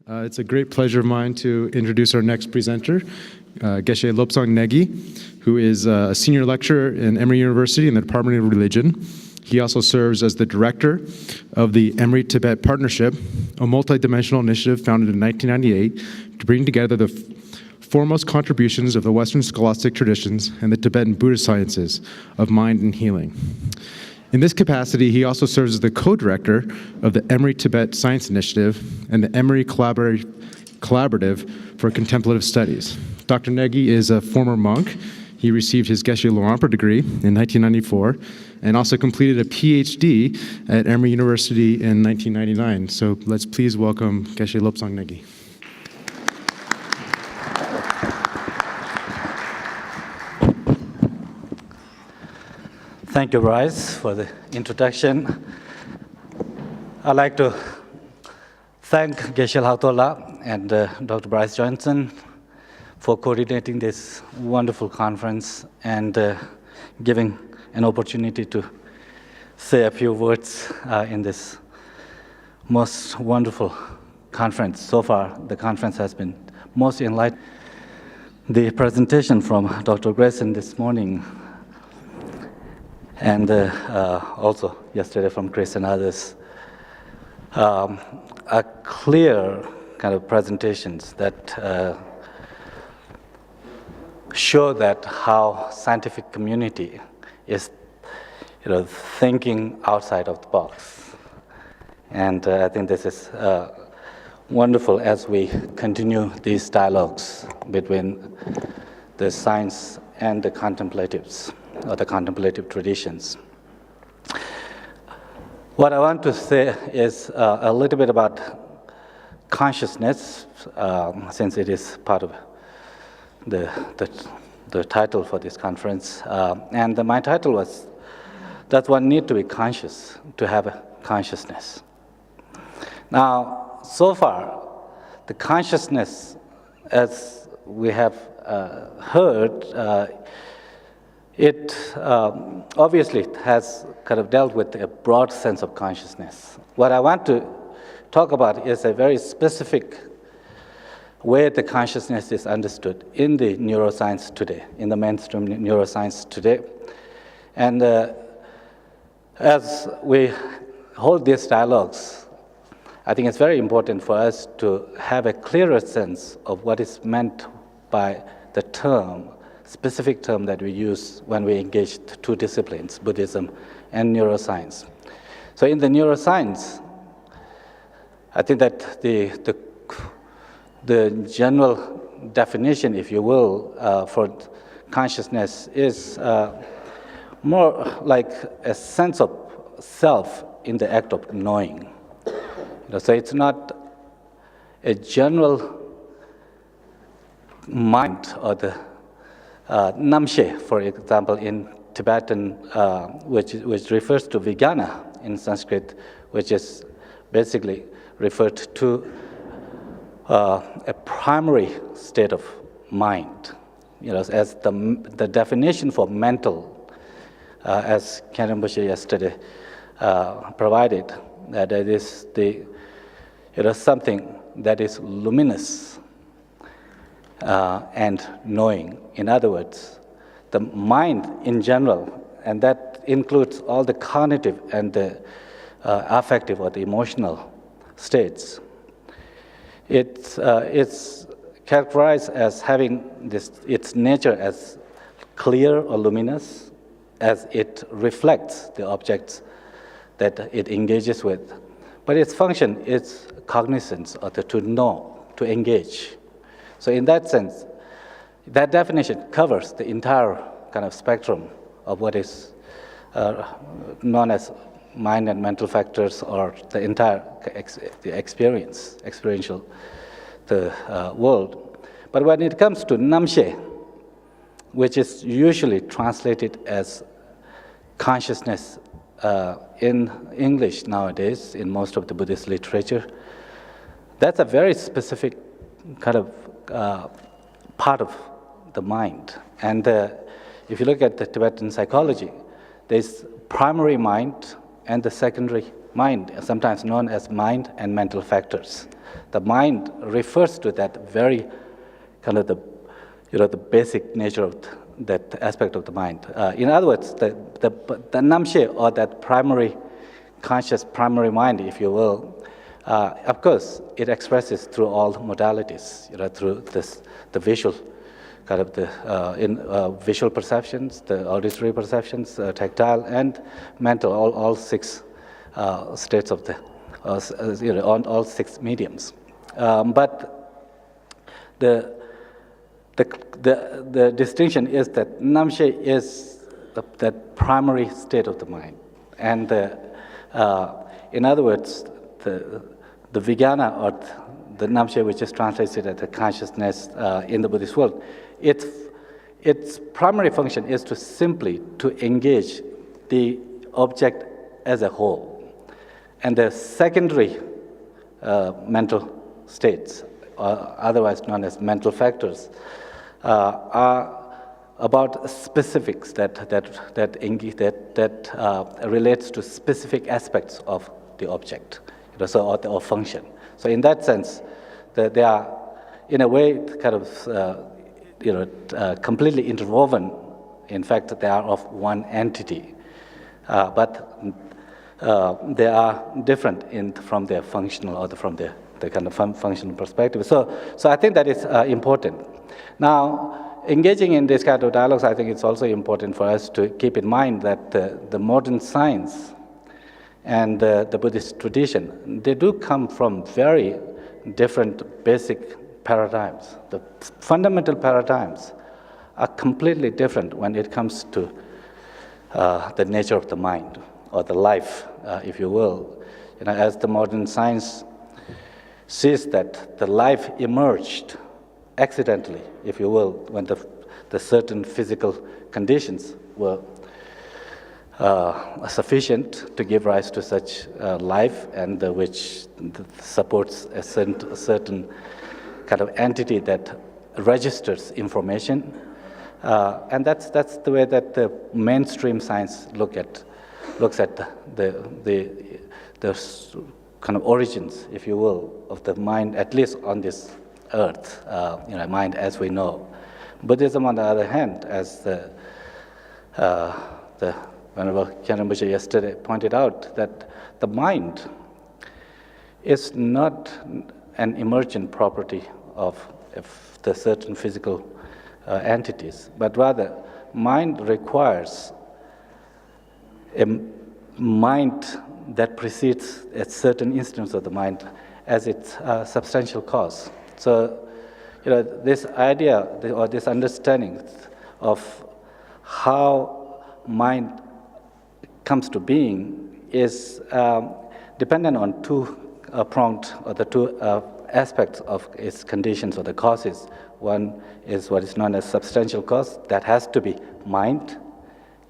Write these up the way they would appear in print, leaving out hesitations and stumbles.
It's a great pleasure of mine to introduce our next presenter, Geshe Lobsang Negi, who is a senior lecturer in Emory University in the Department of Religion. He also serves as the director of the Emory-Tibet Partnership, a multidimensional initiative founded in 1998 to bring together the foremost contributions of the Western scholastic traditions and the Tibetan Buddhist sciences of mind and healing. In this capacity, he also serves as the co-director of the Emory-Tibet Science Initiative and the Emory Collaborative for Contemplative Studies. Dr. Negi is a former monk. He received his Geshe Lompa degree in 1994 and also completed a PhD at Emory University in 1999. So let's please welcome Geshe Lobsang Negi. Thank you, Bryce, for the introduction. I'd like to thank Geshe Hatola and Dr. Bryce Johnson for coordinating this wonderful conference and giving an opportunity to say a few words in this most wonderful conference. So far, the conference has been most enlightening. The presentation from Dr. Grayson this morning and also yesterday from Chris and others, are clear kind of presentations that show that how scientific community is, thinking outside of the box. And I think this is wonderful as we continue these dialogues between the science and the contemplatives, or the contemplative traditions. What I want to say is a little bit about consciousness, since it is part of the title for this conference. And my title was that one need to be conscious to have a consciousness. Now, so far, the consciousness, as we have heard, it obviously has kind of dealt with a broad sense of consciousness. What I want to talk about is a very specific way the consciousness is understood in the neuroscience today, in the mainstream neuroscience today. And as we hold these dialogues, I think it's very important for us to have a clearer sense of what is meant by the term, specific term that we use when we engage the two disciplines, Buddhism and neuroscience. So in the neuroscience, I think that the general definition, if you will, for consciousness is more like a sense of self in the act of knowing. So it's not a general mind or the namshe, for example, in Tibetan, which refers to vijnana in Sanskrit, which is basically referred to a primary state of mind, as the definition for mental, as Ken Rinpoche yesterday provided, that it is something that is luminous and knowing. In other words, the mind in general, and that includes all the cognitive and the affective or the emotional states, it's characterized as having its nature as clear or luminous, as it reflects the objects that it engages with. But its function is cognizance, or to know, to engage. So in that sense, that definition covers the entire kind of spectrum of what is known as mind and mental factors, or the entire experiential world. But when it comes to namshe, which is usually translated as consciousness in English nowadays, in most of the Buddhist literature, that's a very specific kind of part of the mind. And if you look at the Tibetan psychology, there's primary mind and the secondary mind, sometimes known as mind and mental factors. The mind refers to that very kind of the basic nature of that aspect of the mind. In other words, the namshe, or that primary conscious primary mind, if you will, of course, it expresses through all modalities, through the visual kind of the visual perceptions, the auditory perceptions, tactile and mental, all six states of the, on all six mediums. But the distinction is that namshe is that primary state of the mind, and in other words, the vijnana, or the namshe, which is translated as the consciousness in the Buddhist world, its primary function is to simply to engage the object as a whole, and the secondary mental states, otherwise known as mental factors, are about specifics that relates to specific aspects of the object, or function. So in that sense, they are in a way kind of completely interwoven. In fact, they are of one entity, but they are different from their functional, or from the kind of functional perspective. So I think that is important. Now, engaging in this kind of dialogues, I think it's also important for us to keep in mind that the modern science and the Buddhist tradition, they do come from very different basic paradigms. The fundamental paradigms are completely different when it comes to the nature of the mind, or the life, if you will. As the modern science sees that the life emerged accidentally, if you will, when the certain physical conditions were sufficient to give rise to such life, and which supports a certain kind of entity that registers information, and that's the way that the mainstream science looks at the kind of origins, if you will, of the mind, at least on this earth, mind as we know. Buddhism, on the other hand, as the Venerable Khyentse yesterday pointed out, that the mind is not an emergent property of the certain physical entities, but rather mind requires a mind that precedes a certain instance of the mind as its substantial cause. So, this idea, or this understanding of how mind comes to being is dependent on two-pronged, or the two aspects of its conditions, or the causes. One is what is known as substantial cause, that has to be mind,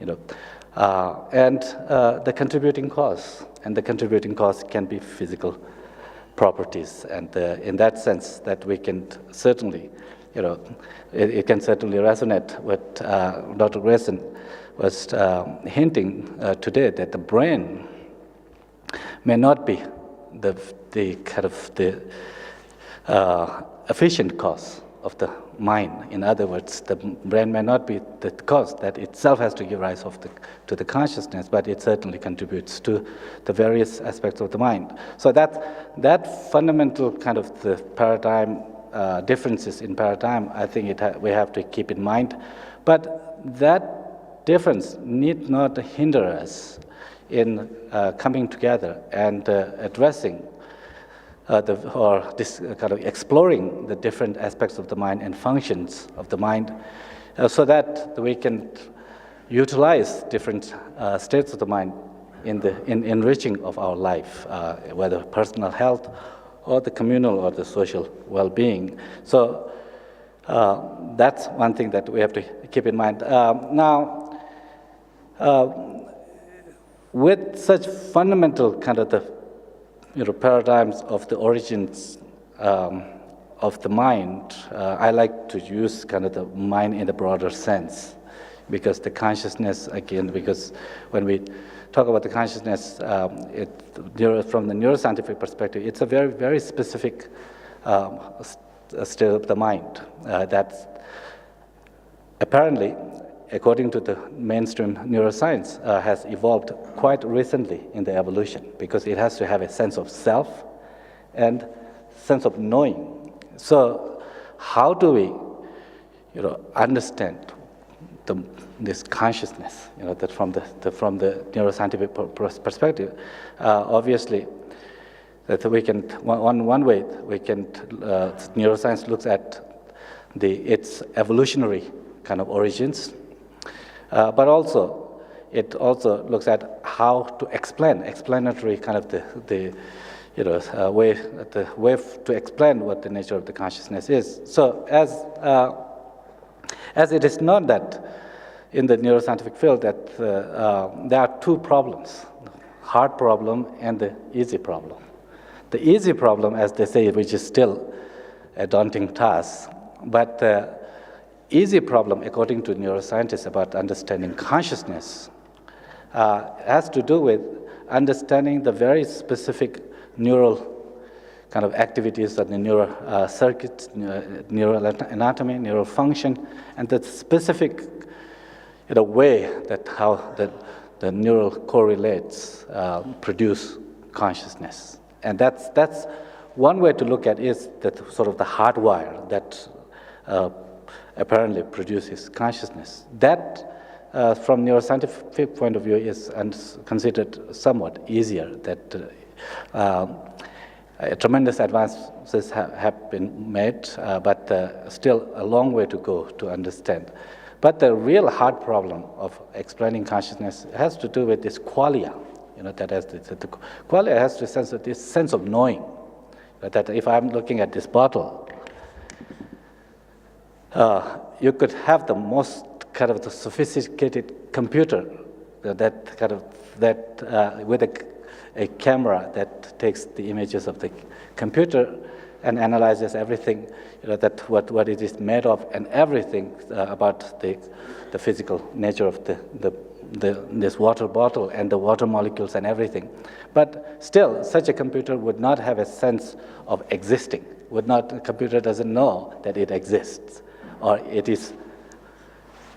and the contributing cause. And the contributing cause can be physical properties. And in that sense, that we can certainly, it can certainly resonate with Dr. Grayson was hinting today, that the brain may not be the kind of the efficient cause of the mind. In other words, the brain may not be the cause that itself has to give rise to the consciousness, but it certainly contributes to the various aspects of the mind. So that fundamental kind of the paradigm, differences in paradigm, I think we have to keep in mind. But that difference need not hinder us in coming together and addressing exploring the different aspects of the mind and functions of the mind, so that we can utilize different states of the mind in enriching of our life, whether personal health or the communal or the social well-being. So that's one thing that we have to keep in mind. Now, with such fundamental kind of the paradigms of the origins of the mind, I like to use kind of the mind in the broader sense. because the consciousness, again, because when we talk about the consciousness, from the neuroscientific perspective, it's a very, very specific state of the mind that's apparently, according to the mainstream neuroscience, has evolved quite recently in the evolution, because it has to have a sense of self and sense of knowing. So how do we understand this consciousness, that from the neuroscientific perspective? Obviously, that we can one way we can neuroscience looks at its evolutionary kind of origins, but also it also looks at how to explanatory kind of the way to explain what the nature of the consciousness is. So as it is known that in the neuroscientific field that there are two problems, the hard problem and the easy problem. The easy problem, as they say, which is still a daunting task, but the easy problem, according to neuroscientists, about understanding consciousness has to do with understanding the very specific neural kind of activities of the neural circuits, neural anatomy, neural function, and the specific way that how the neural correlates produce consciousness. And that's one way to look at is that sort of the hardwire that apparently produces consciousness. That, from neuroscientific point of view, is considered somewhat easier. That tremendous advances have been made, but still a long way to go to understand. But the real hard problem of explaining consciousness has to do with this qualia. That has the qualia has this sense of knowing. That if I'm looking at this bottle, you could have the most kind of the sophisticated computer with a camera that takes the images of the computer and analyzes everything, that what it is made of and everything about the physical nature of this water bottle and the water molecules and everything. But still, such a computer would not have a sense of existing. The computer doesn't know that it exists, or it is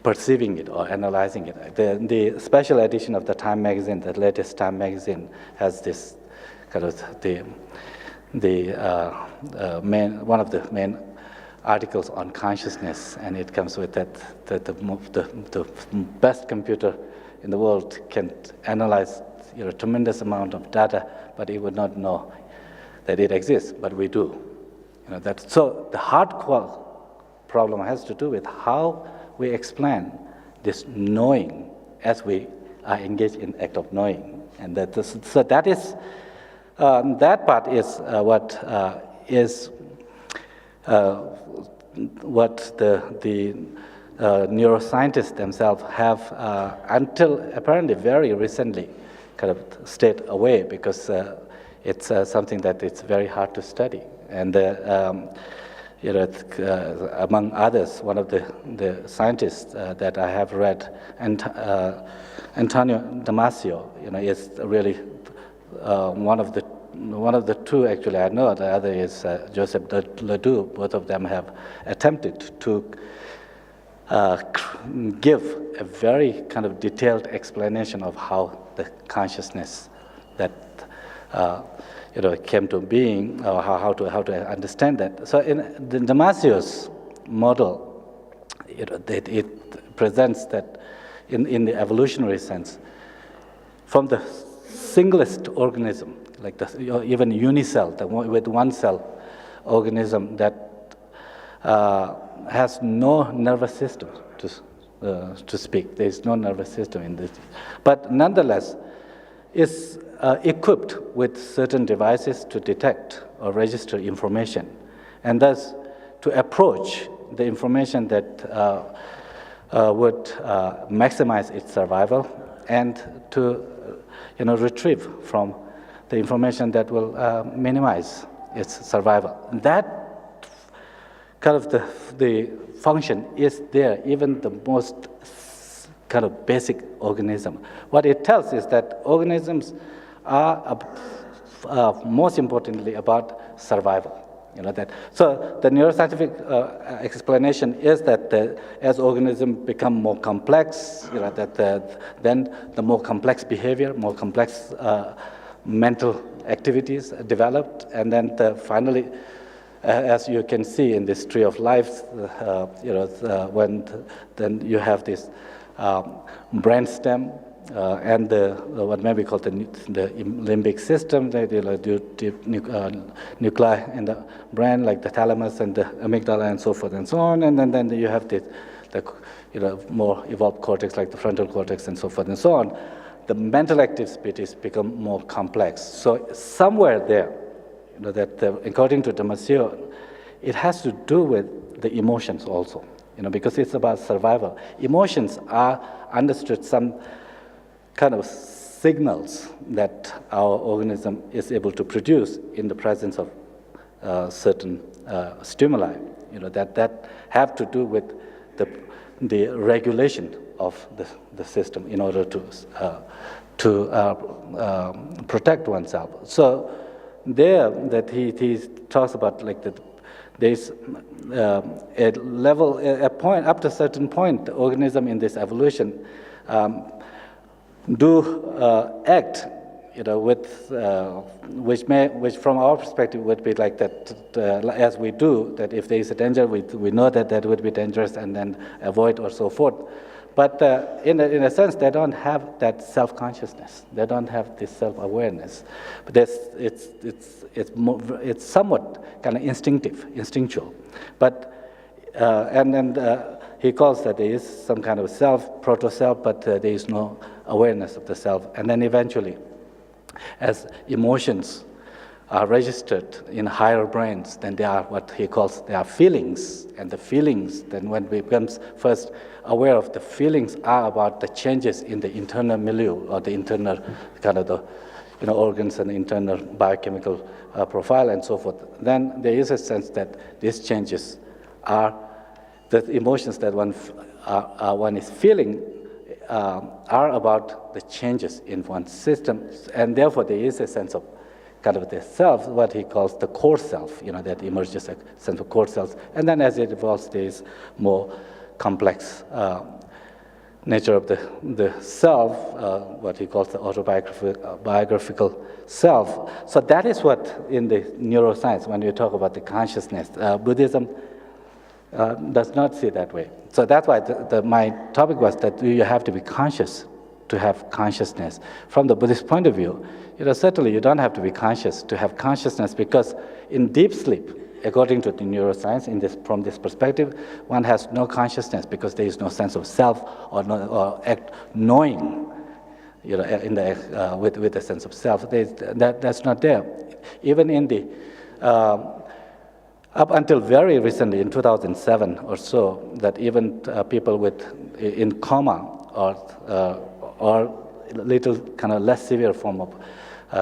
perceiving it or analyzing it. The special edition of the Time magazine, the latest Time magazine, has this kind of one of the main articles on consciousness, and it comes with that the best computer in the world can analyze a tremendous amount of data, but it would not know that it exists, but we do. So the hardcore problem has to do with how we explain this knowing as we are engaged in act of knowing, and that part is what the neuroscientists themselves have until apparently very recently kind of stayed away, because it's something that it's very hard to study. And among others, one of the scientists that I have read, Antonio Damasio, is really one of the two actually I know. The other is Joseph Ledoux. Both of them have attempted to give a very kind of detailed explanation of how the consciousness that came to being, or how to understand that. So in the Damasio's model, it presents that in the evolutionary sense, from the singlest organism, like even unicell, with one cell organism that has no nervous system to speak. There is no nervous system in this, but nonetheless is equipped with certain devices to detect or register information, and thus to approach the information that would maximize its survival, and to retrieve from the information that will minimize its survival. That kind of the function is there. Even the most kind of basic organism. What it tells is that organisms are most importantly about survival. So the neuroscientific explanation is that as organisms become more complex, then the more complex behavior, more complex mental activities developed, and then finally, as you can see in this tree of life, when then you have this brainstem and what may be called the limbic system, the nuclei in the brain, like the thalamus and the amygdala and so forth and so on, and then you have the more evolved cortex, like the frontal cortex and so forth and so on. The mental activities become more complex. So somewhere there, that according to Damasio, it has to do with the emotions also, because it's about survival. Emotions are understood some kind of signals that our organism is able to produce in the presence of certain stimuli, that have to do with the regulation of the system in order to protect oneself. So there, that he talks about like that. There's a level, a point up to a certain point, the organism in this evolution do act, with which from our perspective would be like that, as we do, that if there is a danger, we know that would be dangerous and then avoid or so forth. But in a sense, they don't have that self-consciousness. They don't have this self-awareness. But it's somewhat kind of instinctual. But he calls that there is some kind of self, proto-self, but there is no awareness of the self. And then eventually, as emotions are registered in higher brains, then they are what he calls, they are feelings. And the feelings, then when we becomes first aware of the feelings, are about the changes in the internal milieu, or the internal kind of the organs and the internal biochemical profile and so forth. Then there is a sense that these changes are the emotions that one is feeling are about the changes in one's system, and therefore there is a sense of kind of the self, what he calls the core self, that emerges a sense of core self. And then as it evolves, there is more complex nature of the self, what he calls the autobiographical self. So that is what in the neuroscience, when you talk about the consciousness, Buddhism does not see it that way. So that's why my topic was that you have to be conscious to have consciousness. From the Buddhist point of view, certainly you don't have to be conscious to have consciousness, because in deep sleep, according to the neuroscience, from this perspective, one has no consciousness because there is no sense of self or knowing, with a sense of self. That's not there. Even in the up until very recently, in 2007 or so, that even people in coma or little kind of less severe form of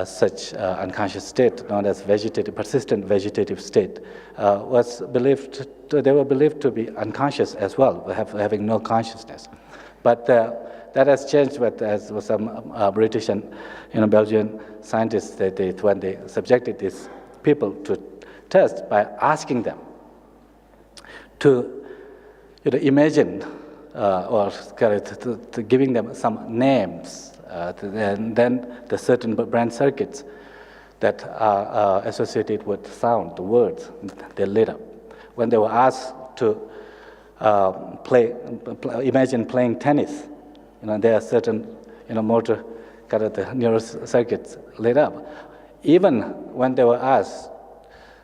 such unconscious state, known as persistent vegetative state, they were believed to be unconscious as well, having no consciousness. But that has changed, as some British and Belgian scientists, when they subjected these people to test by asking them to imagine or to giving them some names, and then the certain brain circuits that are associated with sound, the words, they lit up. When they were asked to imagine playing tennis, there are certain motor kind of the neural circuits lit up. Even when they were asked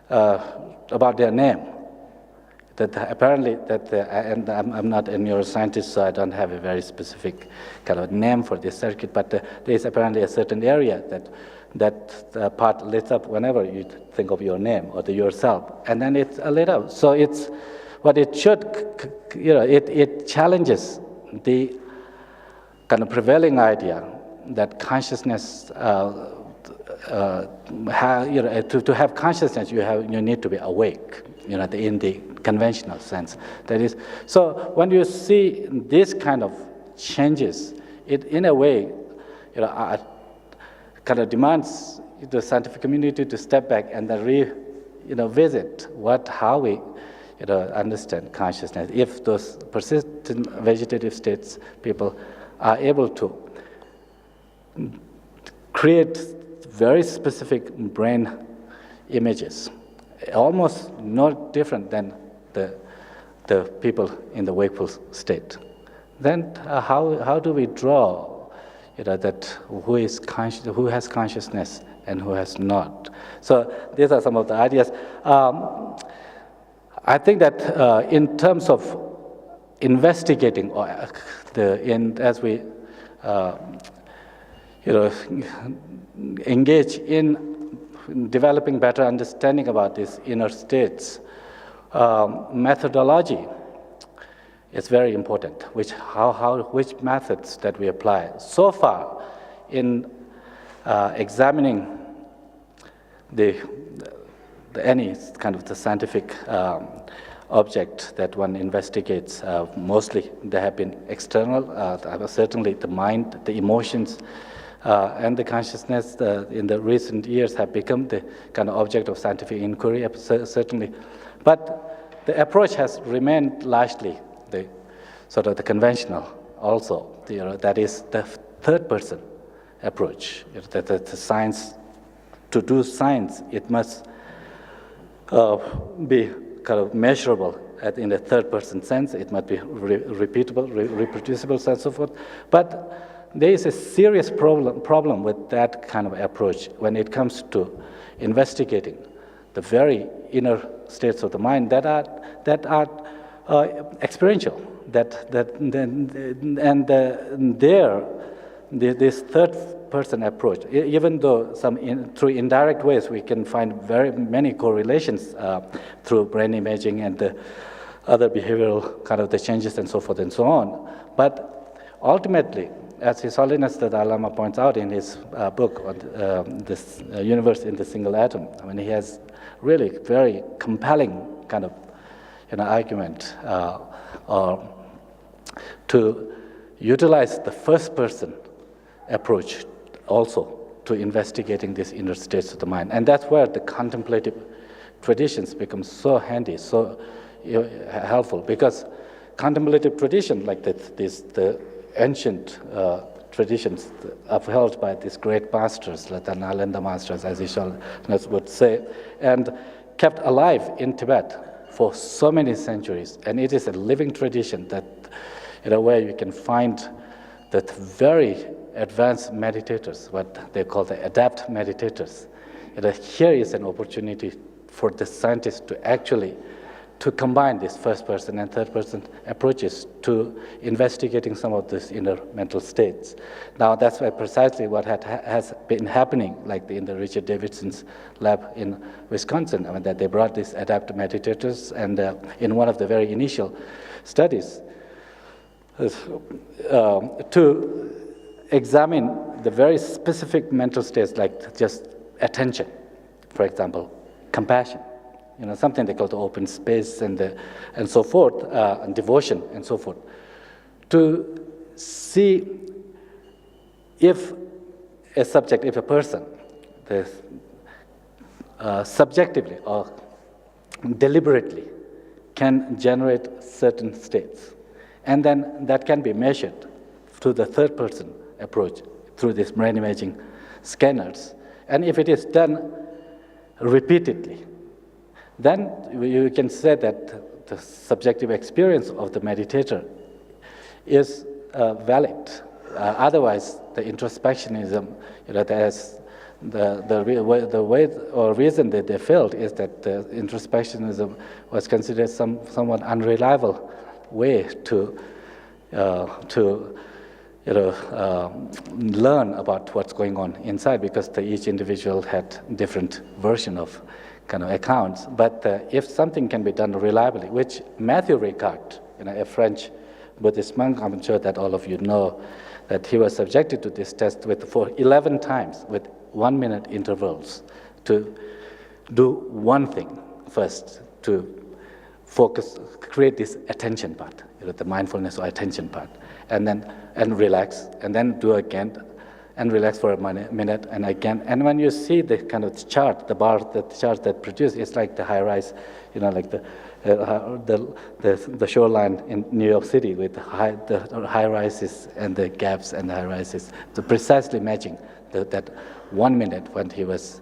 about their name, that apparently and I'm not a neuroscientist, so I don't have a very specific kind of name for this circuit, but there is apparently a certain area that part lit up whenever you think of your name or yourself, and then it's lit up. So it's what it should, it challenges the kind of prevailing idea that consciousness. To have consciousness, you need to be awake, in the conventional sense. That is, so when you see this kind of changes, it in a way, kind of demands the scientific community to step back and then visit how we understand consciousness. If those persistent vegetative states, people are able to create very specific brain images, almost no different than the people in the wakeful state, then how do we draw that who has consciousness and who has not? So these are some of the ideas. I think that in terms of investigating, or as we engage in developing better understanding about these inner states, methodology is very important. Which methods that we apply so far in examining any kind of the scientific object that one investigates. Mostly they have been external. Certainly the mind, the emotions, and the consciousness in the recent years have become the kind of object of scientific inquiry, certainly. But the approach has remained largely the sort of the conventional also. That is the third person approach. That the science, to do science, it must be kind of measurable in the third person sense. It must be repeatable, reproducible, and so forth. But there is a serious problem with that kind of approach when it comes to investigating the very inner states of the mind that are experiential. This third person approach, even though through indirect ways we can find very many correlations through brain imaging and the other behavioral kind of the changes and so forth and so on. But ultimately, as His Holiness the Dalai Lama points out in his book on this universe in the single atom, I mean, he has really very compelling kind of argument to utilize the first person approach also to investigating these inner states of the mind. And that's where the contemplative traditions become so handy, so helpful, because contemplative tradition like the ancient traditions upheld by these great masters, like the Nalanda masters, as Ishal would say, and kept alive in Tibet for so many centuries. And it is a living tradition that, where you can find that very advanced meditators, what they call the adept meditators. Here is an opportunity for the scientists to actually combine this first person and third person approaches to investigating some of these inner mental states. Now that's why precisely what has been happening, like in the Richard Davidson's lab in Wisconsin, I mean, that they brought these adept meditators, and in one of the very initial studies to examine the very specific mental states, like just attention, for example, compassion, something they call the open space and so forth, and devotion and so forth, to see if a subject, if a person, subjectively or deliberately can generate certain states. And then that can be measured through the third person approach, through these brain imaging scanners. And if it is done repeatedly, then you can say that the subjective experience of the meditator is valid. Otherwise, the introspectionism, there's the way or reason that they failed is that the introspectionism was considered somewhat unreliable way to learn about what's going on inside, because each individual had different version of kind of accounts. But if something can be done reliably, which Matthew Ricard, a French Buddhist monk, I'm sure that all of you know, that he was subjected to this test for 11 times with 1-minute intervals to do one thing first, to create this attention part, the mindfulness or attention part, and relax, and then do again, and relax for a minute, and again. And when you see the kind of chart, the chart that produced, it's like the high rise, like the shoreline in New York City with the high rises and the gaps and the high rises, precisely matching that 1 minute when he was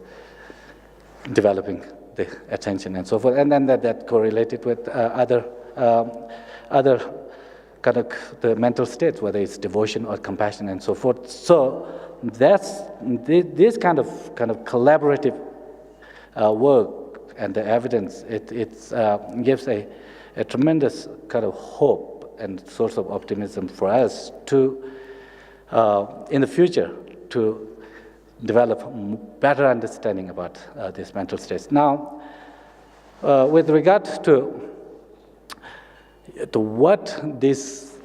developing the attention and so forth, and then that correlated with other kind of the mental states, whether it's devotion or compassion and so forth. So that's this kind of collaborative work and the evidence. It gives a tremendous kind of hope and source of optimism for us to in the future to develop better understanding about these mental states. Now, with regard to what these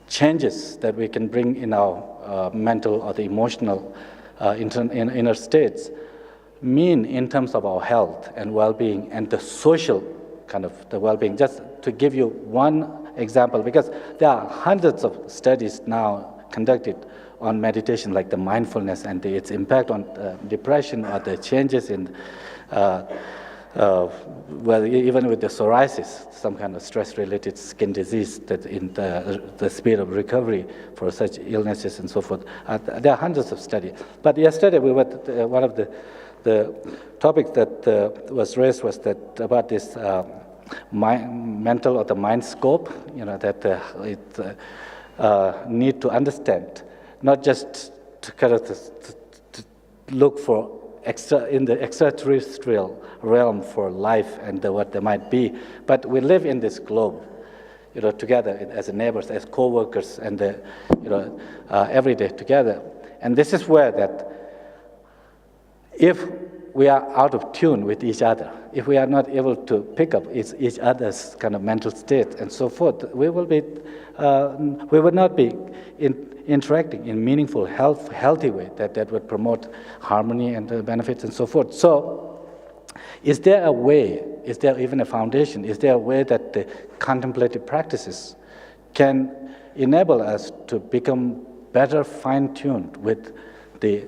changes that we can bring in our mental or the emotional inner states mean in terms of our health and well-being and the social kind of the well-being. Just to give you one example, because there are hundreds of studies now conducted on meditation, like the mindfulness and its impact on depression or the changes in well, even with the psoriasis, some kind of stress-related skin disease, that in the speed of recovery for such illnesses and so forth. There are hundreds of studies. But yesterday, we were one of the topics that was raised was that about this mental or the mind scope. That it need to understand, not just to kind of to look for in the extraterrestrial realm for life and what there might be, but we live in this globe, together as neighbors, as co-workers, and every day together. And this is where that if we are out of tune with each other, if we are not able to pick up each other's kind of mental state and so forth, we will not be interacting in meaningful, healthy way that would promote harmony and benefits and so forth. So, is there a way? Is there even a foundation? Is there a way that the contemplative practices can enable us to become better fine-tuned with the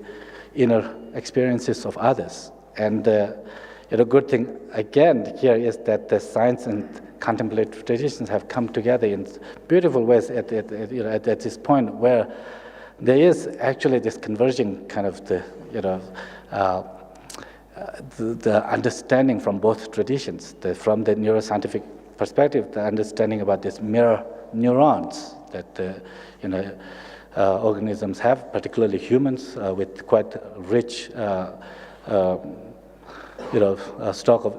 inner experiences of others? And the good thing again here is that the science and contemplative traditions have come together in beautiful ways at this point where there is actually this converging kind of the understanding from both traditions. From the neuroscientific perspective, the understanding about these mirror neurons that organisms have, particularly humans, with quite rich stock of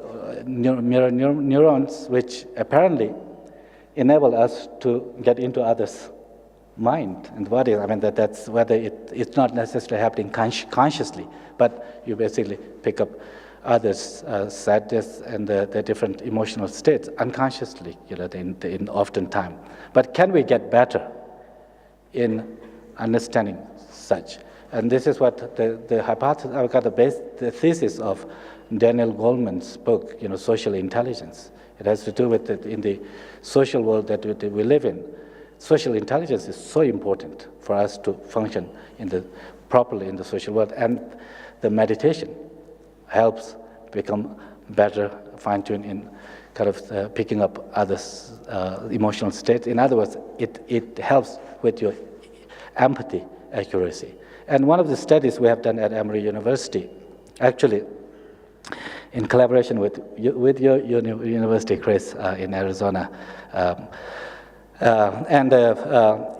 mirror neurons, which apparently enable us to get into others' mind and body. I mean, that's whether it's not necessarily happening consciously, but you basically pick up others' sadness and the different emotional states unconsciously, in often time. But can we get better in understanding such? And this is what the hypothesis, I've got the thesis of Daniel Goleman's book, Social Intelligence. It has to do with in the social world that we live in. Social intelligence is so important for us to function properly in the social world, and the meditation helps become better, fine-tuned in kind of picking up others' emotional states. In other words, it helps with your empathy accuracy. And one of the studies we have done at Emory University, actually, in collaboration with your university, Chris, in Arizona.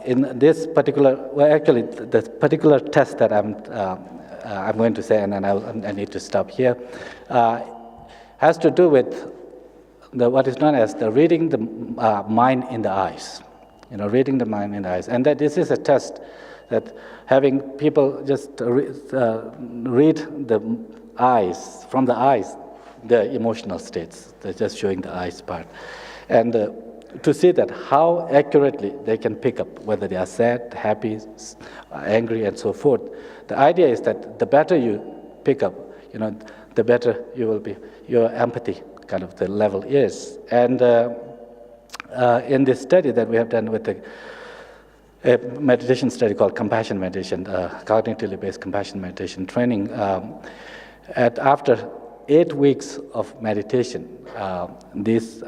In this particular, the particular test that I'm going to say, and then I need to stop here, has to do with what is known as the reading the mind in the eyes. Reading the mind in the eyes. And that this is a test that having people just read the eyes, from the eyes, the emotional states. They're just showing the eyes part. And to see that how accurately they can pick up whether they are sad, happy, angry, and so forth. The idea is that the better you pick up, the better you will be, your empathy kind of the level is. And in this study that we have done with a meditation study called compassion meditation, cognitively based compassion meditation training, after 8 weeks of meditation, these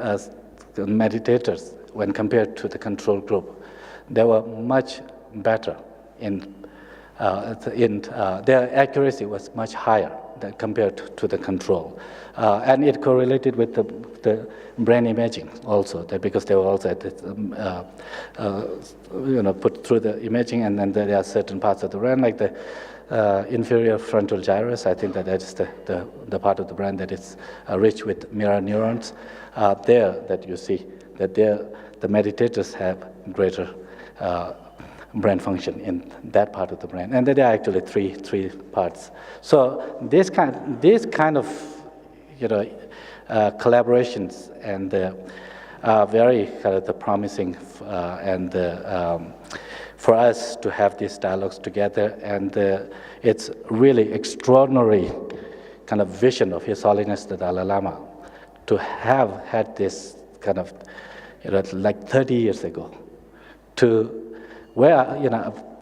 meditators, when compared to the control group, they were much better in their accuracy was much higher than compared to the control. And it correlated with the brain imaging also, because they were also put through the imaging, and then there are certain parts of the brain, like the inferior frontal gyrus. I think that is the part of the brain that is rich with mirror neurons. There that you see that the meditators have greater brain function in that part of the brain, and there are actually three parts. So this kind of collaborations and are very promising and for us to have these dialogues together, and it's really extraordinary kind of vision of His Holiness the Dalai Lama to have had this kind of like 30 years ago, to where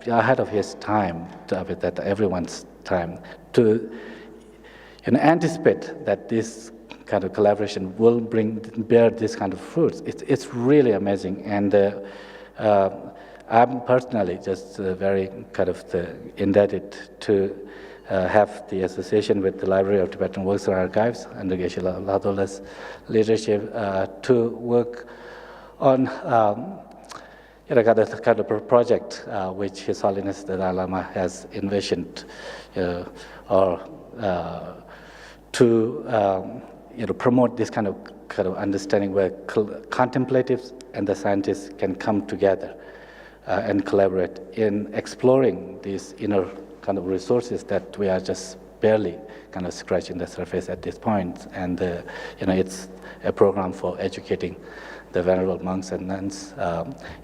ahead of his time, that everyone's time, to anticipate that this kind of collaboration will bear this kind of fruits. It's really amazing, and I'm personally just very kind of indebted to have the association with the Library of Tibetan Works and Archives under Geshe Ladola's leadership to work on kind of a project which His Holiness the Dalai Lama has envisioned, or to promote this kind of understanding where contemplatives and the scientists can come together and collaborate in exploring these inner kind of resources that we are just barely kind of scratching the surface at this point. And it's a program for educating the venerable monks and nuns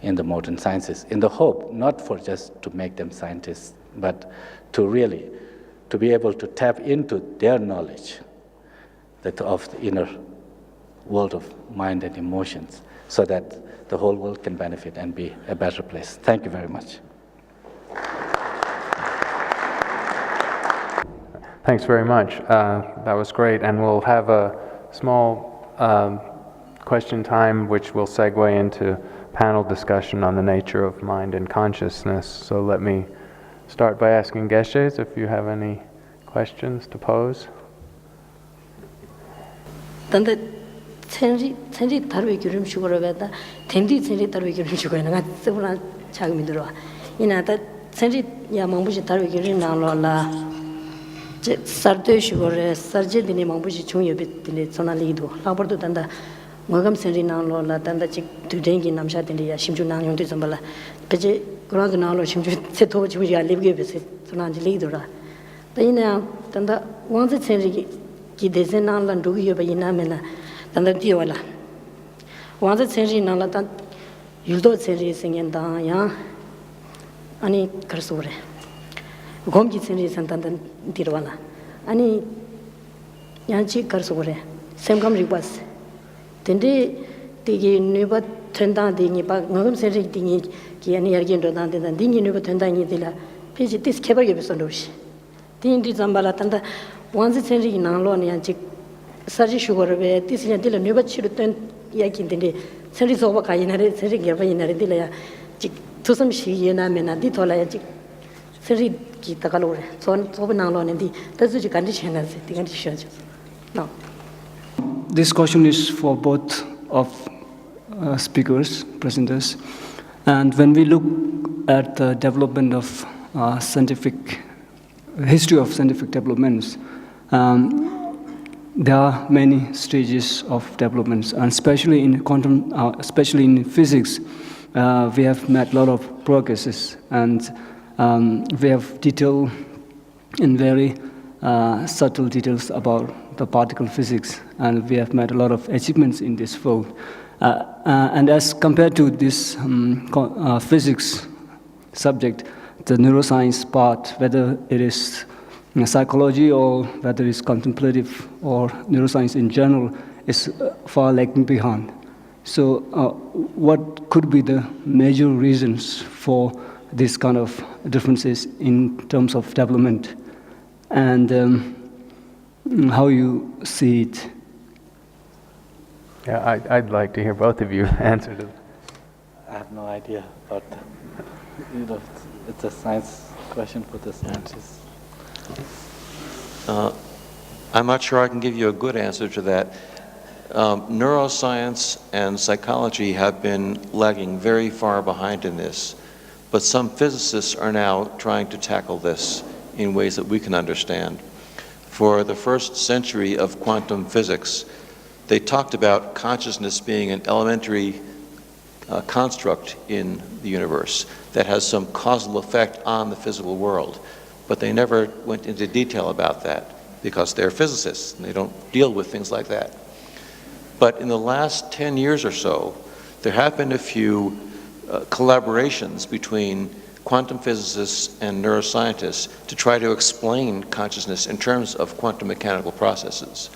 in the modern sciences, in the hope not for just to make them scientists, but to really to be able to tap into their knowledge of the inner world of mind and emotions, so that the whole world can benefit and be a better place. Thank you very much. Thanks very much. That was great, and we'll have a small question time which will segue into panel discussion on the nature of mind and consciousness. So let me start by asking Geshes if you have any questions to pose. Tanda tsenri tarwe gyurim shugoro beda tendi tsenri tarwe gyurim shugoro nga tsebuna chagmi durwa ina ta tsenri ya mangbuji tarwe gyurim nanglo la sardo shugoro sarje dini mangbuji chungyo bit dini tsona lido labordo tanda ngogam tsenri nanglo la tanda chik dudengi namsha dini ya shimchu nangyong tu zambala peche kurangdo nanglo shimchu tseto chibu ya libge bese tsona lido ra ta ina tanda wangzi tsenri ki desen nang lan dugi yoba ina mena tanda diyo wala wangza tsenri nang la tan yuldo tsenri singen tang yang ani karsore gomki tsenri san tanda diyo wala ani yang chi karsore semgam rikwas tende digi nuba tendang dingi pa ngagam tsenri dingi ki ani yargin do tang tenda dingi nuba tendang ngi dila pechi tis kebar yobe son doshi dingi zambala tanda wanzi tsenri nanglo ni yanchi sarji shugorbe tisya dila nuba chiru ten yakin dinde tsenri soba kayinare tsenri gerba yinare dila ya chik tusam shi yena mena di thola ya chik tsenri ki takalore soba nanglo ni di tazu ji kandi chena se di kandi shaj no. This question is for both of speakers, presenters, and when we look at the development of history of scientific developments, there are many stages of developments, and especially in quantum, especially in physics, we have made a lot of progresses, and we have detailed in very subtle details about the particle physics, and we have made a lot of achievements in this field. And as compared to this physics subject, the neuroscience part, whether it is psychology or whether it's contemplative or neuroscience in general, is far lagging behind. So what could be the major reasons for this kind of differences in terms of development, and how you see it? Yeah, I'd like to hear both of you answer this. I have no idea, but it's a science question for the scientists. I'm not sure I can give you a good answer to that. Neuroscience and psychology have been lagging very far behind in this, but some physicists are now trying to tackle this in ways that we can understand. For the first century of quantum physics, they talked about consciousness being an elementary construct in the universe that has some causal effect on the physical world, but they never went into detail about that because they're physicists and they don't deal with things like that. But in the last 10 years or so, there have been a few collaborations between quantum physicists and neuroscientists to try to explain consciousness in terms of quantum mechanical processes.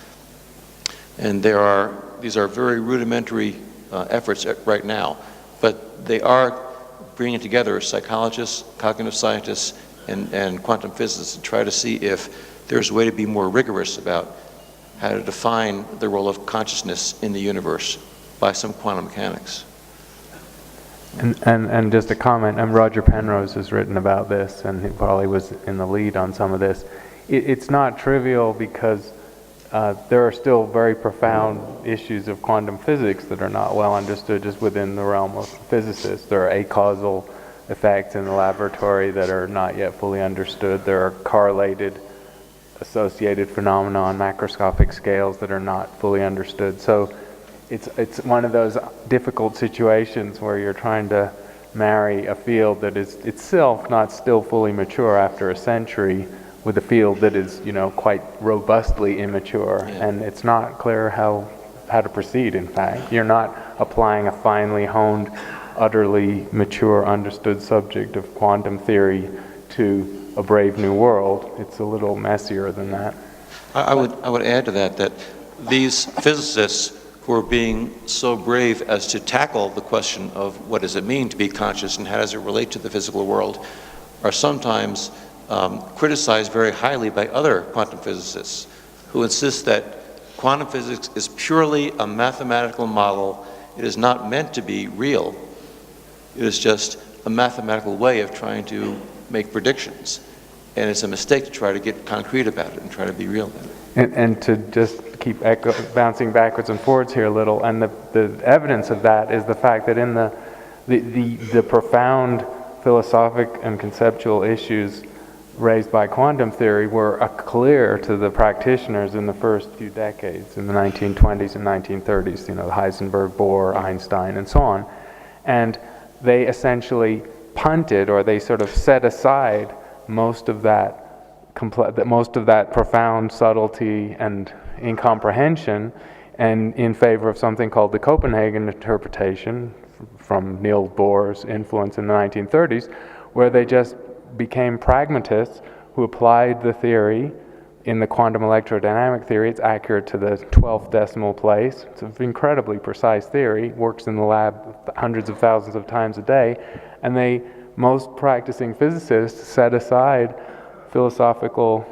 And these are very rudimentary efforts right now, but they are bringing together psychologists, cognitive scientists, and quantum physicists to try to see if there's a way to be more rigorous about how to define the role of consciousness in the universe by some quantum mechanics. And just a comment, and Roger Penrose has written about this, and he probably was in the lead on some of this. It's not trivial because there are still very profound issues of quantum physics that are not well understood just within the realm of physicists. There are acausal effects in the laboratory that are not yet fully understood. There are correlated associated phenomena on macroscopic scales that are not fully understood. So it's one of those difficult situations where you're trying to marry a field that is itself not still fully mature after a century with a field that is, quite robustly immature. Yeah. And it's not clear how to proceed, in fact. You're not applying a finely honed, utterly mature, understood subject of quantum theory to a brave new world. It's a little messier than that. I would add to that these physicists who are being so brave as to tackle the question of what does it mean to be conscious and how does it relate to the physical world are sometimes criticized very highly by other quantum physicists who insist that quantum physics is purely a mathematical model. It is not meant to be real. It is just a mathematical way of trying to make predictions. And it's a mistake to try to get concrete about it and try to be real about it. And to just keep bouncing backwards and forwards here a little, and the evidence of that is the fact that in the profound philosophic and conceptual issues raised by quantum theory were clear to the practitioners in the first few decades, in the 1920s and 1930s, the Heisenberg, Bohr, Einstein, and so on. And they essentially punted, or they sort of set aside most of that profound subtlety and incomprehension, and in favor of something called the Copenhagen interpretation from Niels Bohr's influence in the 1930s, where they just became pragmatists who applied the theory. In the quantum electrodynamic theory, it's accurate to the 12th decimal place. It's an incredibly precise theory, works in the lab hundreds of thousands of times a day, and most practicing physicists set aside philosophical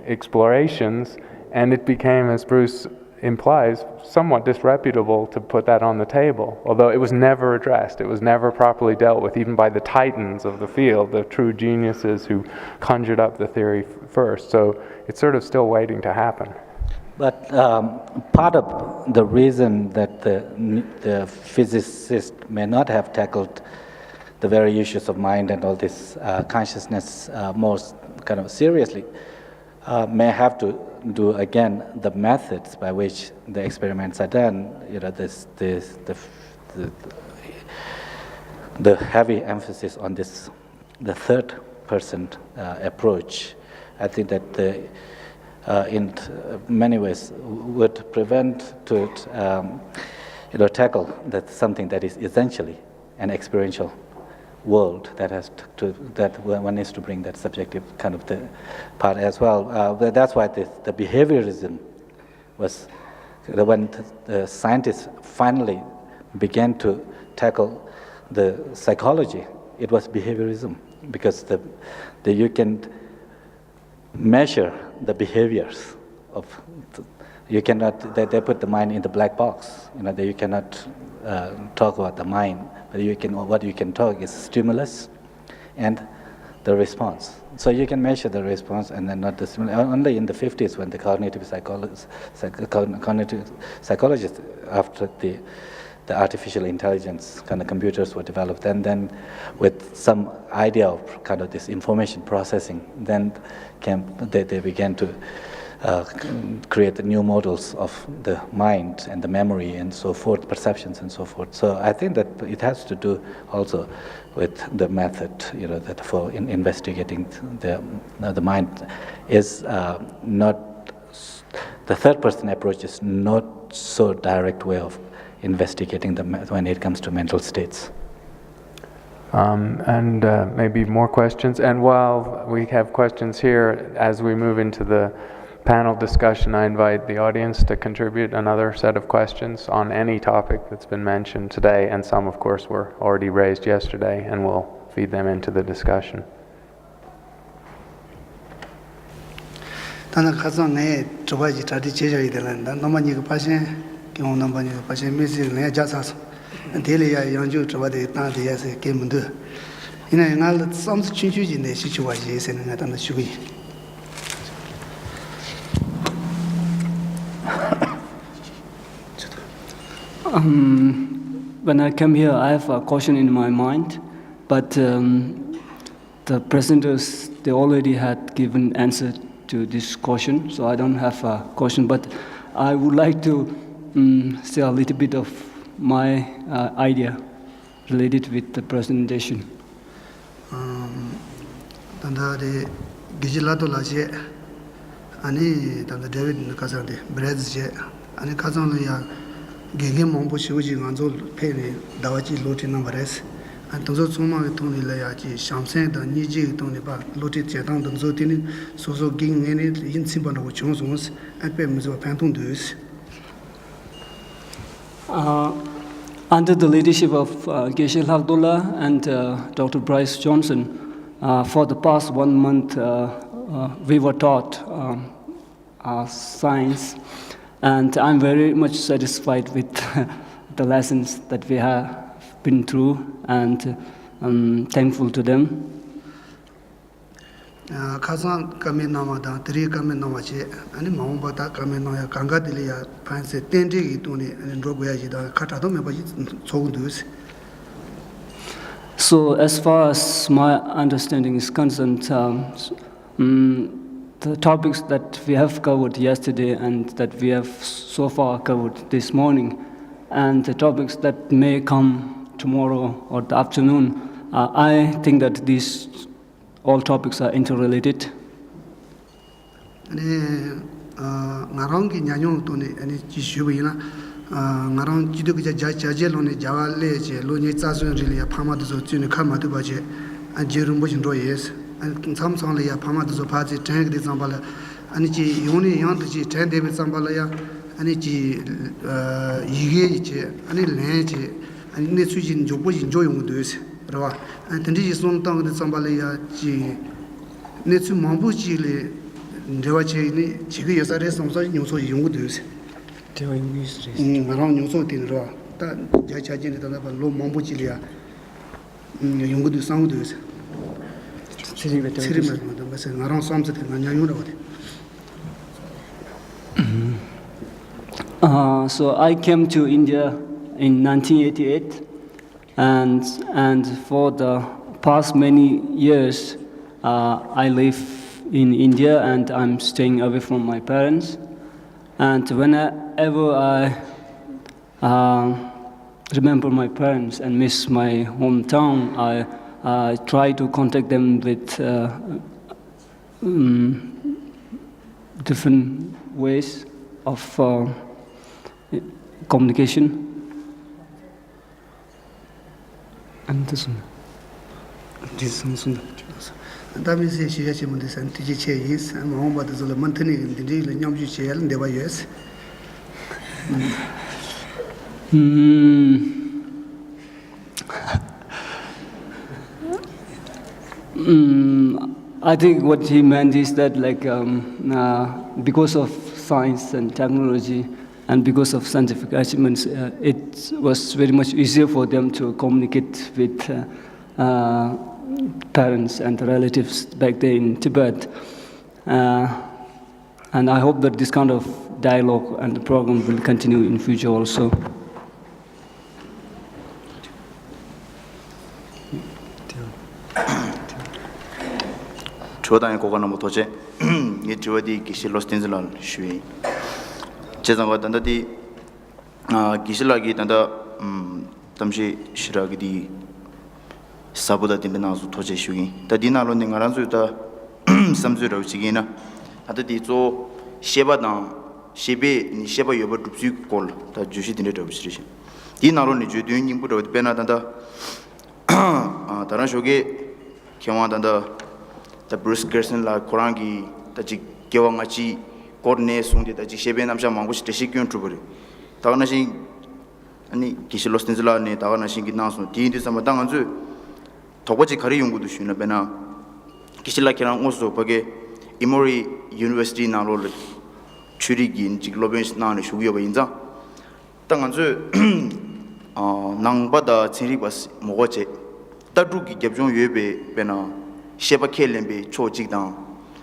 explorations, and it became, as Bruce implies, somewhat disreputable to put that on the table, although it was never addressed. It was never properly dealt with, even by the titans of the field, the true geniuses who conjured up the theory first. So it's sort of still waiting to happen. But part of the reason that the physicists may not have tackled the very issues of mind and all this consciousness most kind of seriously may have to do again the methods by which the experiments are done. The heavy emphasis on the third person approach. I think that in many ways would prevent to tackle that something that is essentially an experiential world that one needs to bring that subjective kind of the part as well. That's why the behaviorism was when the scientists finally began to tackle the psychology, it was behaviorism, because you can measure the behaviors of. You cannot. They put the mind in the black box. You cannot talk about the mind, but what you can talk is stimulus and the response. So you can measure the response and then not the stimulus. Only in the 50s, when the cognitive psychologists, after the artificial intelligence kind of computers were developed, and then with some idea of kind of this information processing, then they began to create the new models of the mind and the memory and so forth, perceptions and so forth. So I think that it has to do also with the method, that for investigating the mind is not, the third person approach is not so direct way of investigating when it comes to mental states. And maybe more questions. And while we have questions here, as we move into the panel discussion, I invite the audience to contribute another set of questions on any topic that's been mentioned today, and some, of course, were already raised yesterday, and we'll feed them into the discussion. When I came here, I have a question in my mind, but the presenters, they already had given answer to this question, so I don't have a question, but I would like to say a little bit of my idea related with the presentation. Tanda de Gijilato Laje, Ani Tanda David Nakazande, Breads, Ani Kazanlia, Gigim Mombushi, Anzol, Penny, Dawaji, Loti Numbers, and Tozo Suma, Tony Layaji, Shamsen, the Niji, Tony Ba, Loti Chetan, the Zotini, Soso Ging, any in Simban of Chonsons, and Pemzo Pantun Dus. Under the leadership of Geshe and Dr. Bryce Johnson, for the past 1 month, we were taught science, and I'm very much satisfied with the lessons that we have been through, and I'm thankful to them. Kazan Kamin Namada, 3 Kamin Namache, and Mamata Kaminoya, Kangadilia, Panse, Tendi, Tuni, and Drogoyajida, Katadome, so does. So, as far as my understanding is concerned, the topics that we have covered yesterday and that we have so far covered this morning, and the topics that may come tomorrow or the afternoon, I think that these all topics are interrelated. Narangi Nyanyo Tony, and Jishubina, Naran Jiduka Jajaloni, Javale, Luni Tazun, really a Pamadazo, Kamatubaje, and Jerumbush Royes, and some only a Pamadazo party, Tank de Zambala, and Yoni Yanti, 10 David Zambalaya, and Yige, and Lange, and Netsujin Jobush enjoying this. And then this is one tongue that somebody Netsu Mambu Chile, Devache, Chigi, as I rest on such news, you would use. Around you so thin raw, that Jachin low Mambu Chilia, you would do some use. Around something, and you know. So I came to India in 1988. And for the past many years, I live in India and I'm staying away from my parents. And whenever I remember my parents and miss my hometown, I try to contact them with different ways of communication. And this one. That means she has him this and TJ is, and Momba is a monthly in the deal in Yamji and the Bayes. I think what he meant is that, like, because of science and technology, and because of scientific achievements, it was very much easier for them to communicate with parents and relatives back there in Tibet. And I hope that this kind of dialogue and the program will continue in future also. 초단의 고관은 뭐 도체 이 주어디 기실로스 틴즐런 슈이 제장과 단다디 기실라기 단다 담시 시라기디 사보다 딘나수 도체 슈이 다디나로 닝가란수다 삼주로 지기나 하다디 조 셰바당 셰베 니 셰바 여버 둡지 콜 다 주시 딘데 없으시 디나로 니 주드인 임부로 베나단다 다른 쇼게 경화단다 the Bruce Gerson la Korangi taji kewangachi korne sungde taji shebe namsha mangush teshikyon truburi taganashi ani kishilos tinzla ne taganashi ginasu tiindi samadang anzu tobaji khari yungudu shuna bena kishila kirang oso page Emory University na lo churigin jiglobens na ne shugyo ba inza tanganzu nangbada chiribas mogoche tadrugi gebjon yebe bena sheba kelembe chojigdang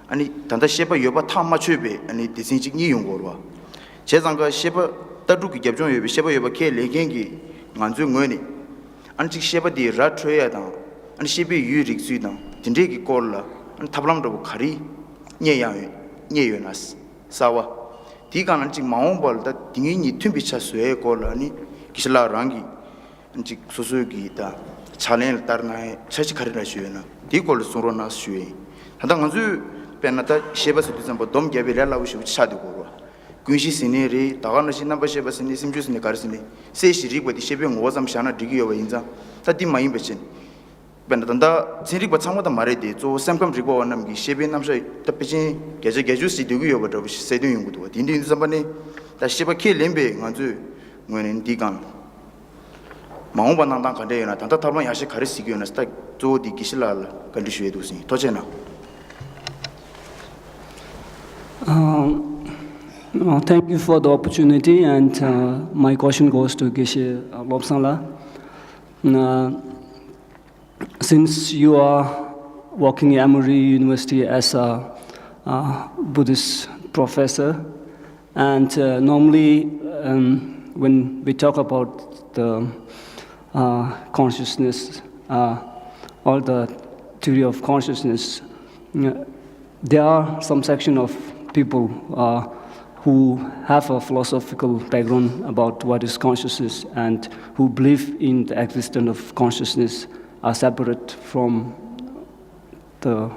ani tanda sheba yoba thamma chebe ani disinjig ni yongorwa chezanga sheba tadrugi gyabjon yobe sheba yoba kelegengi nganzu ngoni anchi sheba di rathoya da ani shebe yu riksui da dindegi kolla ani tablam do khari nyeyo nas sawa digan anchi maombal da dingi ni tumbicha suye kolla ani kisla rangi anchi susugi da chalen tarna chachi kharina shuena 디콜 소로나 슈에 한다 간주 페나타 셰바스 디sambo dom gebela ushi chadi korwa kunshi sineri taganashi namba 셰바스 ni simjus ni karsini se shiri bodi shebe ngozam shana digi yoba inza tadi mai bechin benatanda sinri ba chamada mare de zo samkam rigo wanam gi shebe namsha tapiji geju si digi yoba do sedu yungudo dindi sambane ta sheba ke lembe ganju ngwen digan 마음반당당 간대요나 단타 탈만 야시 가르시기요나 스타 조디 기실랄 간디슈에도시 도제나 Thank you for the opportunity, and my question goes to Geshe Lobsang. Since you are working at Emory University as a Buddhist professor, and normally when we talk about the consciousness, or the theory of consciousness, there are some section of people who have a philosophical background about what is consciousness and who believe in the existence of consciousness are separate from the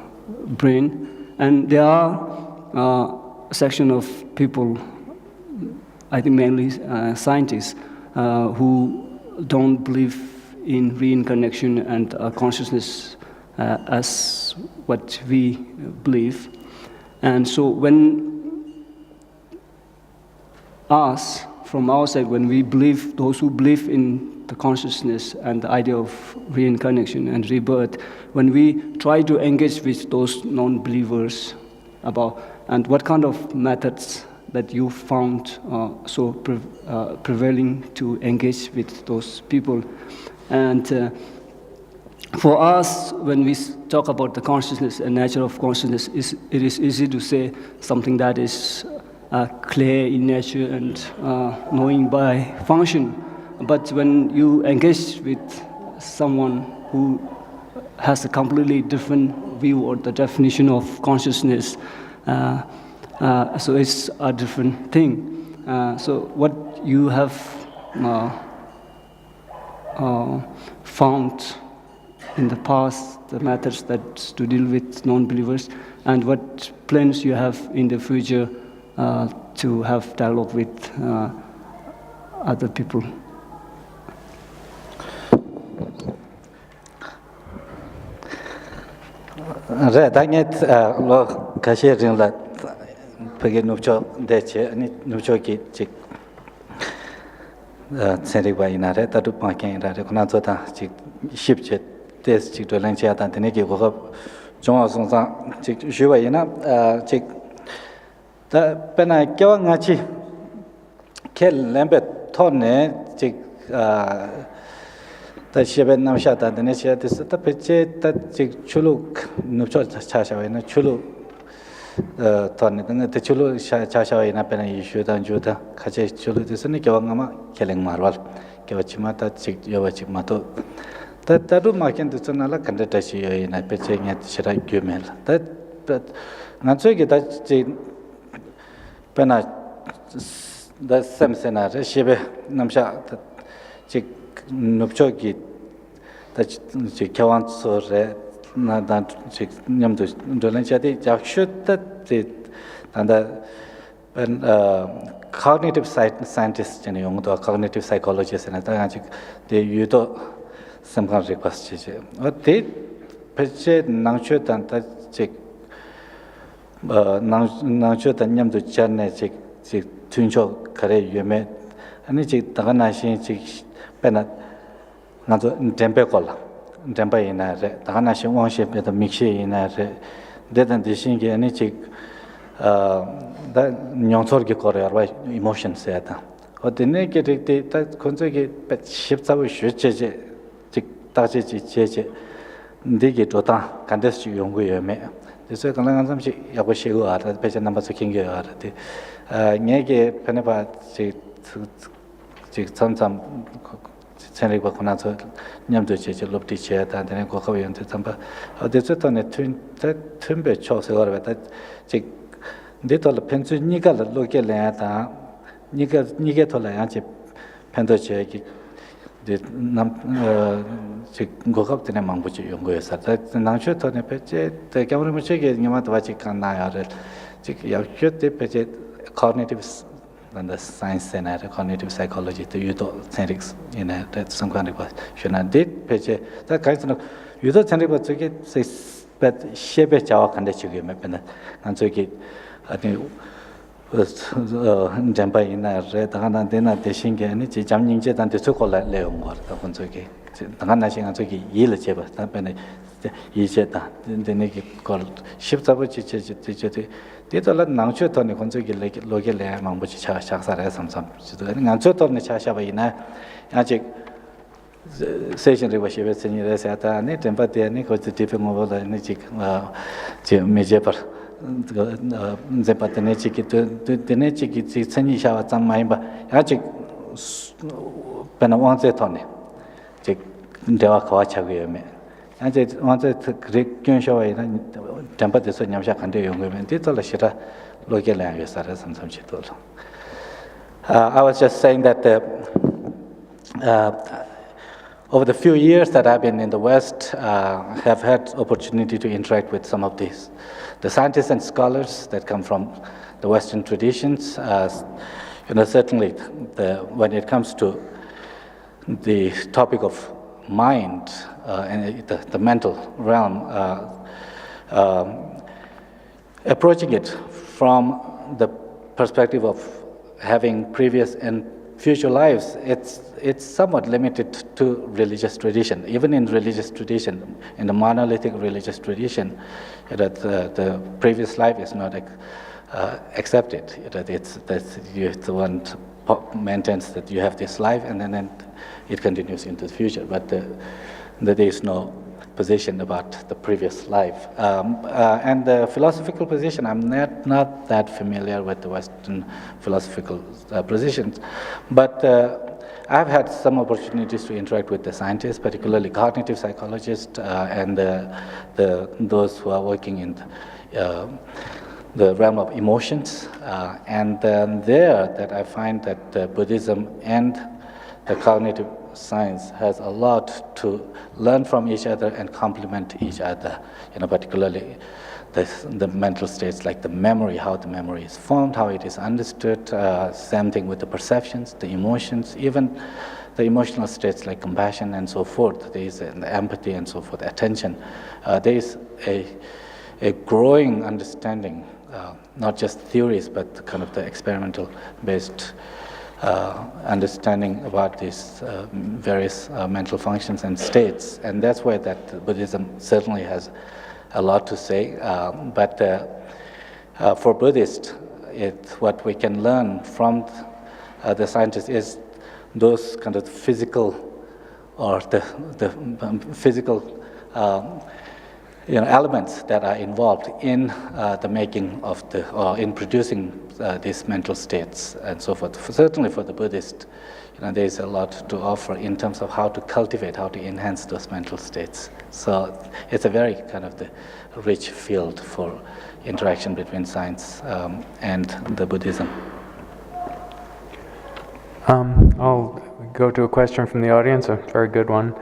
brain. And there are a section of people, I think mainly scientists, who don't believe in reincarnation and consciousness as what we believe. And so when us, from our side, when we believe, those who believe in the consciousness and the idea of reincarnation and rebirth, when we try to engage with those non-believers about, and what kind of methods that you found so prevailing to engage with those people. And for us, when we talk about the consciousness and nature of consciousness, it is easy to say something that is clear in nature and knowing by function. But when you engage with someone who has a completely different view or the definition of consciousness, so it's a different thing. So what you have found in the past, the methods that to deal with non-believers, and what plans you have in the future to have dialogue with other people. Lo kashe ring la page nupcho deche ani nupcho ki chik Senriba inare, Tatu Pankin, Kunazota, Shipchet, Test, Chick to Lenchia, and Negi, John Sonsa, Chick Shuaina, Chick. The Pena Kyawangachi, Kel Lambert Tone, Chick. The Sheben Namshata, the Nesha, the Peche, that Chulu, Nupcho Chasha, and Chulu Tony, the Chulu Chasha in a penny issue than Judah, Kache Chulu, the Senikawangama, killing Marval, Kawachimata, Chik Yovachimato. That Tadu Makin to Sonala Kandatashi in a pitching at Shirai Gumel. But not so get that Pena the Samsona, Shebe Namsha, Chick. Nupchoki that Kawan so not that Yam to Dolanchati, Jakshoot that and the cognitive scientists and young to cognitive psychologists and they Yudo some kind of request. What they Peche Nangshut and that chick Nangshut and Yam to Chane chick Tuncho Kare Yume and it's Taganashi chick. Penat Nato Tempecola, Tempe in a Tahanashi worship at the Mixi in a dead and dishing any chick that Nyonsorgi Korea emotions said. Or the naked that consequent pet ships away Shuche, Tachi Cheche, Digi Tota, Candestu Yungu me. The second language Yabashigo art, the patient number of king art. Negi Penepa, some Senriba Kunato, Nyamdu Chich, Lopti Chet, and then Kokoy and Tamba. They set on a timber chose over that chick. They told the pencil Nika local land, Nigatola Anchi Pentoche, the go up to the Mambuchi Yungu. That's the Nanshu on a petche, the government check is Yamatachi can naya. Chick, the petche cognitive. And the science center, cognitive psychology, the Udo-centrics in that some kind of question. I did page that kind of Udo-centric, but to get says, but Shebe Chawa and the Chugim, and so get, I think, was Jampa in a red, and then at the Shingan, Jaming Jet and the so-called Leon, the Honsuki, the Hanashing and Suki, Yilacheva, that penny, Yijeta, the Negi called Ships of Chichi. They told us now to turn the country like local Mambuchi Shasara some. And so turn the Chashavina, Ajik station river she was in the Sata, and it and but the Nico to tipping over the Nichik Mejeper. The Patanechik to the Nechik, it's Senisha, some Maimba, Ajik Penawanse Tony, Jik Devakawacha. And it wanted to create Gyonshaw and temper the Sunyamsha and the women. Did all the Shira local language and some shit. I was just saying that over the few years that I've been in the West, have had opportunity to interact with some of these, the scientists and scholars that come from the Western traditions. Certainly, when it comes to the topic of mind and the mental realm, approaching it from the perspective of having previous and future lives, it's somewhat limited to religious tradition. Even in religious tradition, in the monolithic religious tradition, that the previous life is not accepted. That the one maintains that you have this life and then it continues into the future. But there is no position about the previous life. And the philosophical position, I'm not that familiar with the Western philosophical positions, but I've had some opportunities to interact with the scientists, particularly cognitive psychologists and those who are working in the realm of emotions. And there that I find that Buddhism and the cognitive science has a lot to learn from each other and complement each other, particularly the mental states like the memory, how the memory is formed, how it is understood, same thing with the perceptions, the emotions, even the emotional states like compassion and so forth, there is the empathy and so forth, attention. There is a growing understanding, not just theories, but kind of the experimental based understanding about these various mental functions and states, and that's why that Buddhism certainly has a lot to say. But for Buddhists, what we can learn from the scientists is those kind of physical or the physical elements that are involved in the making of or in producing these mental states and so forth. Certainly for the Buddhist, there is a lot to offer in terms of how to cultivate, how to enhance those mental states. So it's a very kind of the rich field for interaction between science and the Buddhism. I'll go to a question from the audience, a very good one.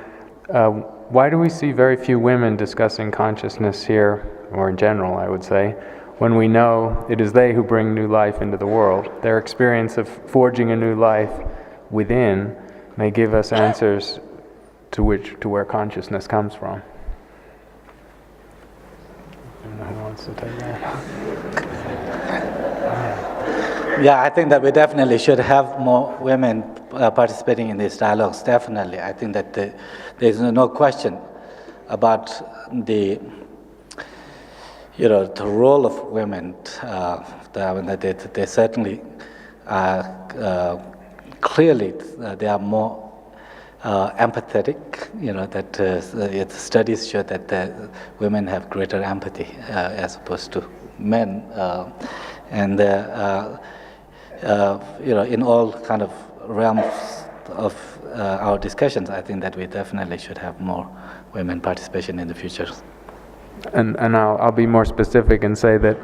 Why do we see very few women discussing consciousness here, or in general, I would say, when we know it is they who bring new life into the world? Their experience of forging a new life within may give us answers to where consciousness comes from. I don't know who wants to take that. Yeah, I think that we definitely should have more women participating in these dialogues, definitely. I think that there's no question about the role of women. They certainly clearly they are more empathetic. That studies show that women have greater empathy as opposed to men, and in all kind of realms of our discussions, I think that we definitely should have more women participation in the future. And I'll be more specific and say that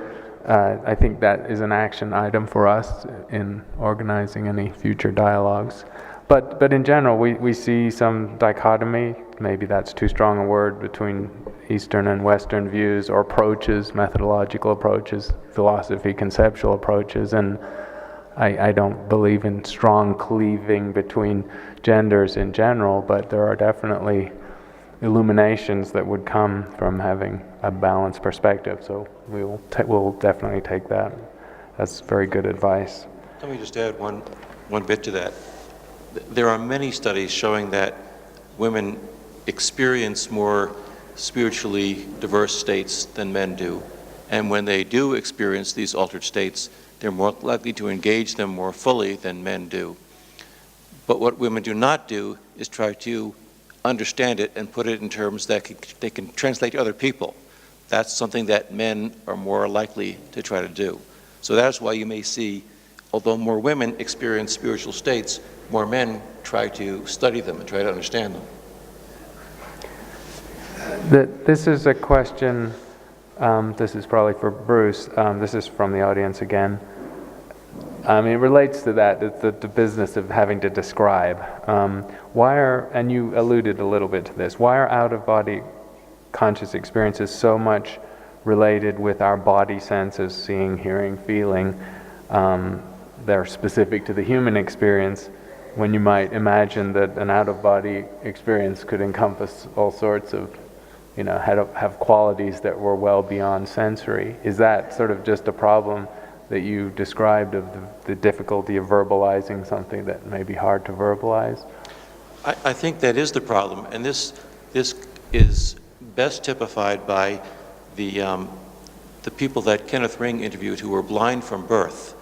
I think that is an action item for us in organizing any future dialogues. But in general, we see some dichotomy, maybe that's too strong a word, between Eastern and Western views or approaches, methodological approaches, philosophy, conceptual approaches, and I don't believe in strong cleaving between genders in general, but there are definitely illuminations that would come from having a balanced perspective. So we'll definitely take that. That's very good advice. Let me just add one bit to that. There are many studies showing that women experience more spiritually diverse states than men do. And when they do experience these altered states, they're more likely to engage them more fully than men do. But what women do not do is try to understand it and put it in terms that they can translate to other people. That's something that men are more likely to try to do. So that's why you may see, although more women experience spiritual states, more men try to study them and try to understand them. This is a question, this is probably for Bruce, this is from the audience again. It relates to that, it's the business of having to describe. And you alluded a little bit to this, why are out-of-body conscious experiences so much related with our body senses, seeing, hearing, feeling? They're specific to the human experience, when you might imagine that an out-of-body experience could encompass all sorts of, have qualities that were well beyond sensory. Is that sort of just a problem that you described of the difficulty of verbalizing something that may be hard to verbalize? I think that is the problem, and this is best typified by the people that Kenneth Ring interviewed who were blind from birth,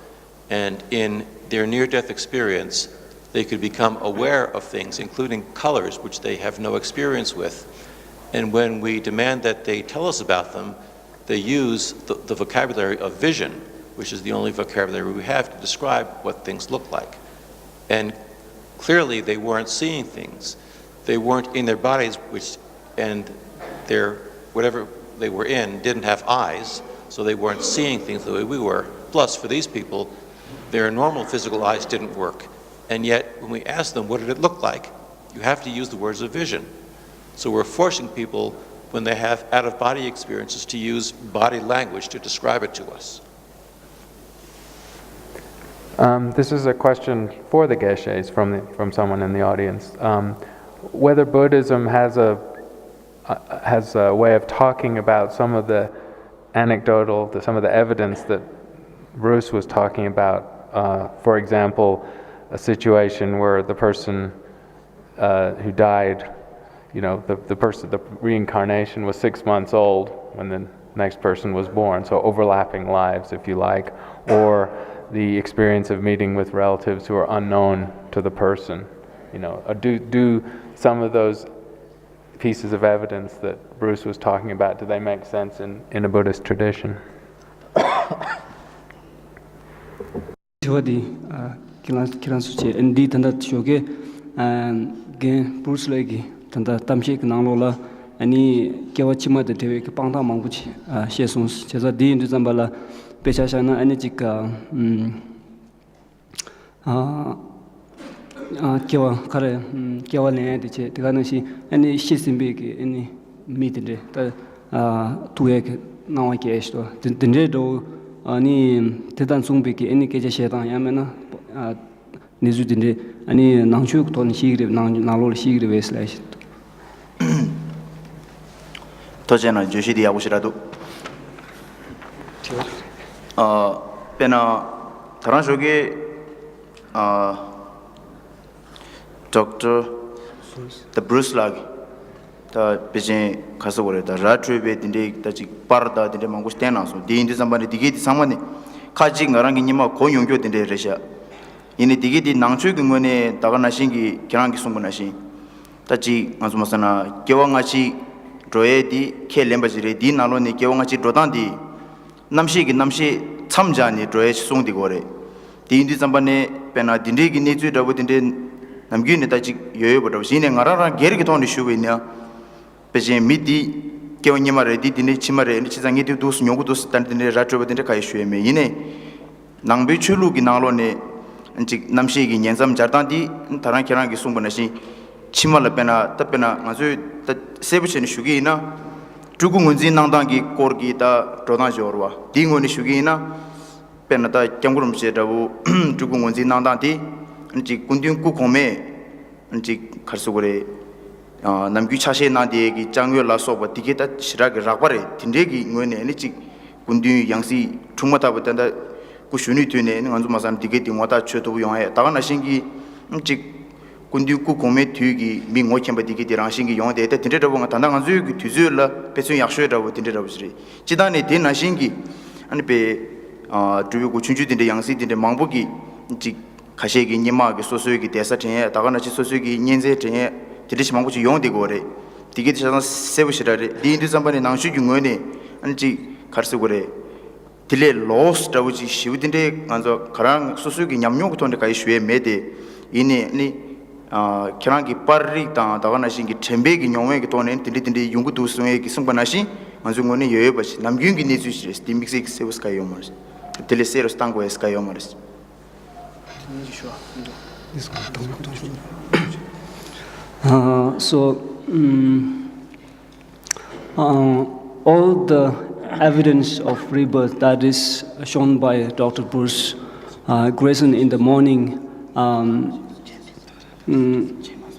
and in their near-death experience, they could become aware of things, including colors, which they have no experience with. And when we demand that they tell us about them, they use the vocabulary of vision, which is the only vocabulary we have to describe what things look like. And clearly they weren't seeing things. They weren't in their bodies, and whatever they were in didn't have eyes, so they weren't seeing things the way we were. Plus, for these people, their normal physical eyes didn't work. And yet, when we ask them, what did it look like? You have to use the words of vision. So we're forcing people, when they have out-of-body experiences, to use body language to describe it to us. This is a question for the Geshes from someone in the audience. Whether Buddhism has a way of talking about some of the anecdotal, some of the evidence that Bruce was talking about. For example, a situation where the person who died, the reincarnation was 6 months old when the next person was born, so overlapping lives, if you like, or the experience of meeting with relatives who are unknown to the person. Do some of those pieces of evidence that Bruce was talking about, do they make sense in a Buddhist tradition? kiran suche ndi tanda shoge gen Bruce Lee tanda tamshik nanglola ani kewa chima de tewe ke pangta mangbuchi shesons cheza di ndu zambala pechashana ani jika kewa kare kewa le de che tigana shi ani shisimbe ke ani mitinde ta tuye ke nawa ke esto tinde do ani tedan sungbe ke ani ke je shedan yamena nizu dinde ani nangchuk ton shigre nalol shigre weslash to제나 조시디 하고시라도 페나 다른 쪽에 Dr. the Bruce Lag 다 비제 가서 그래다 라트베 딘데 다지 파르다 딘데 망고 스테나서 딘데 잠바니 디게디 상만에 카지 나랑기 님마 고용교 딘데 레샤 이니 디게디 낭추 근원에 다가나신기 경랑기 송분하시 다지 안수마사나 개왕아치 로에디 켈렘바지레 디 나로니 개왕아치 로단디 남시기 남시 참자니 로에 송디 고레 딘디 잠바네 페나 딘데기 니주 더보 딘데 남기네 다지 요요보다 신에 나라라 게르기 돈이 슈베냐 베제 미디 개원님마레 디디네 치마레 니치장이 디도스 뇽고도스 단디네 라트로버딘데 카이슈에메 이네 낭베 출루기 나로네 안지 남시기 년삼 자단디 다른 계란기 송분하시 치말라 페나 답페나 아주 세부체니 슈기나 주궁은지 낭당기 코르기다 로나조르와 딩원이 슈기나 페나다 경구름시다고 주궁은지 낭당디 안지 군딩꾸 공메 안지 갈수고레 남규 차세 나디에기 장외라서버 디게다 시라게 라과레 딘데기 응원에 니지 군딩 양시 중마다부터다 kushuni tune ni nganzu masam digeti ngota choto yonghe dagana shingi mchik kundi ku kome thugi mi ngo chemba digeti rangshingi yongde eta tinde rabo nga tanda nganzu gi thuzu la pesun yaksho rabo tinde rabo sri chidane de na shingi ani pe tubi ku chunju tinde yangsi tinde mangbogi mchik khashegi nyima gi sosogi desa tene dagana chi sosogi nyenze tene tirish mangbochi yongde gore digeti shadan sebu shirare di indu zambani nangshu gi ngone ani chi kharsu gore 딜레 로스 다우지 시우딘데 간저 가랑 수수기 냠뇽 돈데 가이 슈에 메데 이니 니 키랑기 파르리 다 다가나신기 템베기 뇽웨기 돈에 딜리딘데 용구 두스웨 기승바나시 안중고니 여여바시 남균기 니주시 스티믹스 세우스카 요마스 딜레세로 스탄고 에스카 요마스 all the evidence of rebirth that is shown by Dr. Bruce Grayson in the morning.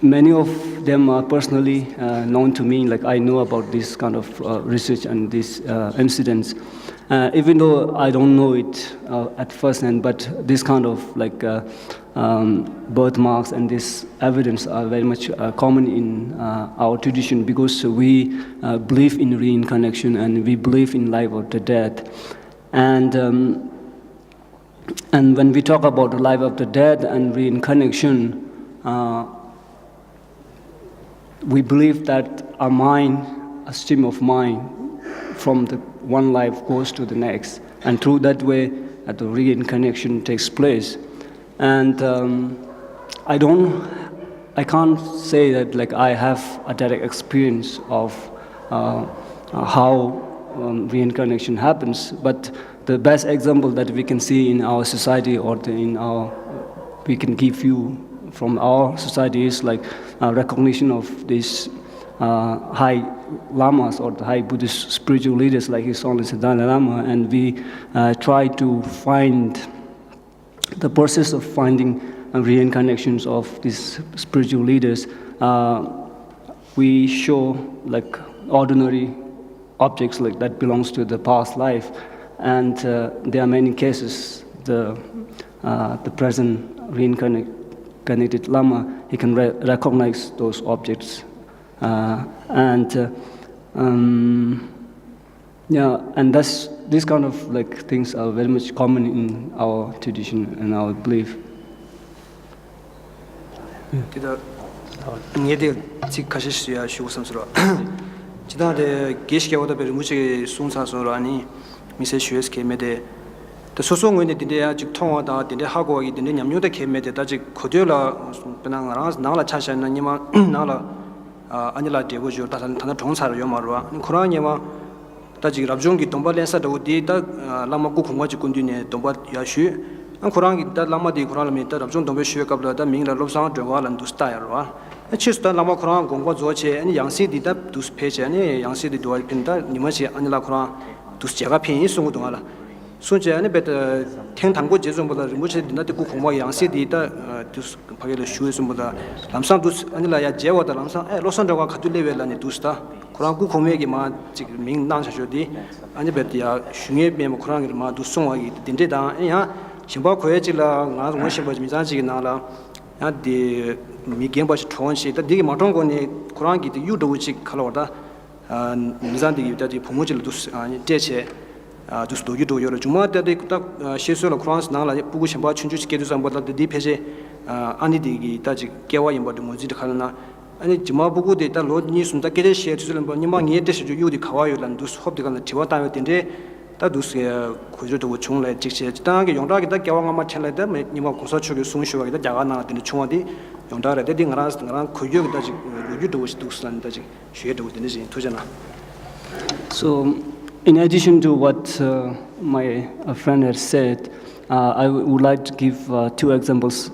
Many of them are personally known to me, like I know about this kind of research and these incidents. Even though I don't know it at first hand, but this kind of like birthmarks and this evidence are very much common in our tradition because we believe in reincarnation and we believe in life after death. And when we talk about the life after death and reincarnation, we believe that our mind, a stream of mind, from the one life goes to the next, and through that way, the reincarnation takes place. And I can't say that like I have a direct experience of how reincarnation happens, but the best example that we can see in our society or we can give you from our society is like recognition of these high lamas or the high Buddhist spiritual leaders like His Holiness Dalai Lama, and we try to find the process of finding reincarnations of these spiritual leaders. We show like ordinary objects like that belongs to the past life, and there are many cases the present reincarnated Lama, he can recognize those objects. And that's this kind of like things are very much common in our tradition and our belief. Negi Geshe Shusamsura. Chida de Geshe oda be muche sunsa sura ani mise shues ke mede. The sosong when the day ajik tonga da the hago gi the nyamyo de ke mede da jik khodola penang ras nala chasha na nyima nala anila devo jo ta tan thong sa yo marwa. Khura nyama da jik rabjong gi tomba lensa do di da lama ku khungwa ji kundu ne tomba ya shu. An Khurang gi da lama di Khurang me da rabjong tombe shu ka bla da ming la lobsang de wa lan du sta ya ro. Chista lama Khurang gongwa zo che ani yangsi di da dus pe che ani yangsi di do pin da nima che anila Khurang dus che ga pin sung gu dong la. So che ani bet teng tang go je zong bola mu che na de ku khongwa yangsi di da dus pa ge le shu sung bola lamsang dus anila ya je wa da lamsang lobsang de wa kha du le we la ni dus ta Khurang ku khome gi ma chi ming nang sa shu di ani bet ya shungye me mo Khurang gi ma dus song wa gi din de da ya Shimba Koyachila, Ngashimba Mizanji Nala, at the Migamba Tronchi, the Digi Matongoni, Kurangi, the Udowichi Kalorda, Mizandi, that the Pumujil Deche, Dusto Udo Yorajuma, that they could Shesola Crons, Nala, Pushimba, Chunjuki, Kedusamba, the Depeje, Anidi, Taji, Gawa, and Mozid Kalana, and Jimabu, the Lord Nisum, the Kedeshe, Nimang Yedesh, you the Kawaii, and those hope the Tiwata within that those Kujuto Chung like Jixi, Tangi, Yonda, that Gawanga Chela, Nima Kosachu, Sunshu, the Jagana, the Chumadi, Yonda, the Dingaras, the Ran Kuyu, that you do with Duslan, that she had with the Nizi, Tujana. So, in addition to what my friend had said, I would like to give 2 examples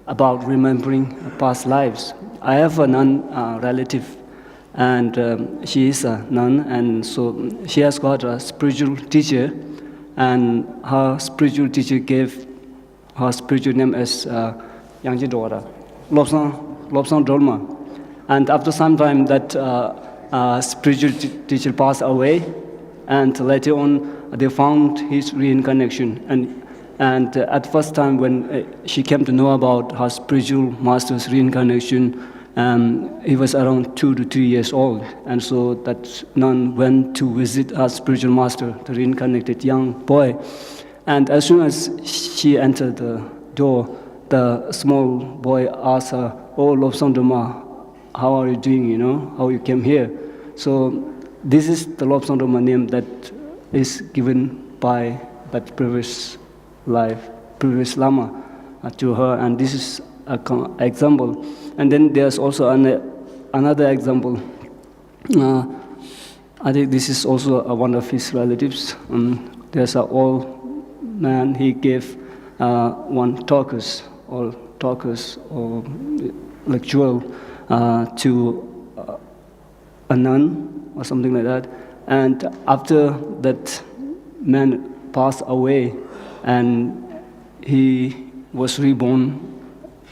about remembering past lives. I have a nun relative, and she is a nun, and so she has got a spiritual teacher, and her spiritual teacher gave her spiritual name as Yangji Dora, Lobsang Dolma. And after some time, that spiritual teacher passed away, and later on they found his reincarnation. And at first time when she came to know about her spiritual master's reincarnation, he was around 2 to 3 years old, and so that nun went to visit her spiritual master, the reincarnated young boy. And as soon as she entered the door, the small boy asked her, "Oh, Lobsang Doma, how are you doing? You know, how you came here?" So this is the Lobsang Doma name that is given by that previous Lama to her, and this is an example. And then there's also another example. I think this is also one of his relatives. There's an old man, he gave one tortoise or like jewel to a nun or something like that. And after that man passed away, and he was reborn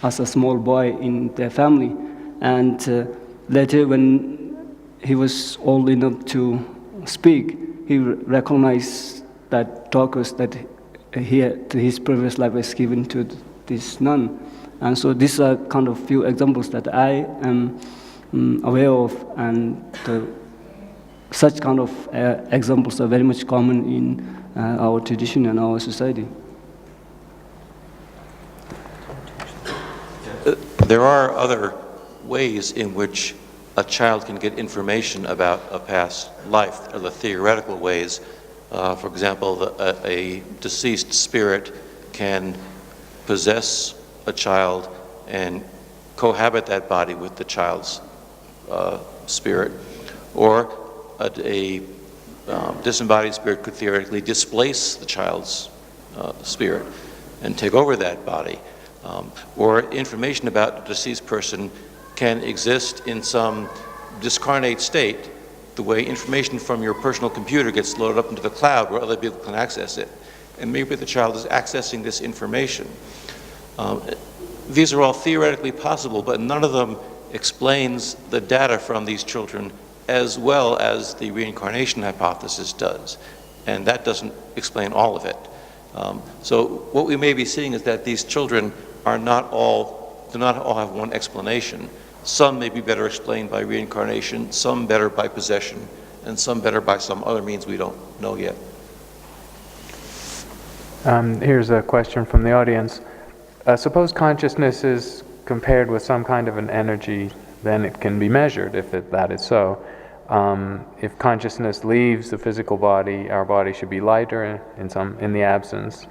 as a small boy in their family, and later when he was old enough to speak, he recognized that tortoise that his previous life was given to this nun. And so these are kind of few examples that I am aware of, and such kind of examples are very much common in our tradition and our society. There are other ways in which a child can get information about a past life, or the theoretical ways. For example, a deceased spirit can possess a child and cohabit that body with the child's spirit, or a disembodied spirit could theoretically displace the child's spirit and take over that body. Or information about a deceased person can exist in some discarnate state, the way information from your personal computer gets loaded up into the cloud where other people can access it. And maybe the child is accessing this information. These are all theoretically possible, but none of them explains the data from these children as well as the reincarnation hypothesis does. And that doesn't explain all of it. So what we may be seeing is that these children are not all do not all have one explanation. Some may be better explained by reincarnation, some better by possession, and some better by some other means we don't know yet. Here's a question from the audience. Suppose consciousness is compared with some kind of an energy, then it can be measured if that is so. If consciousness leaves the physical body, our body should be lighter in the absence.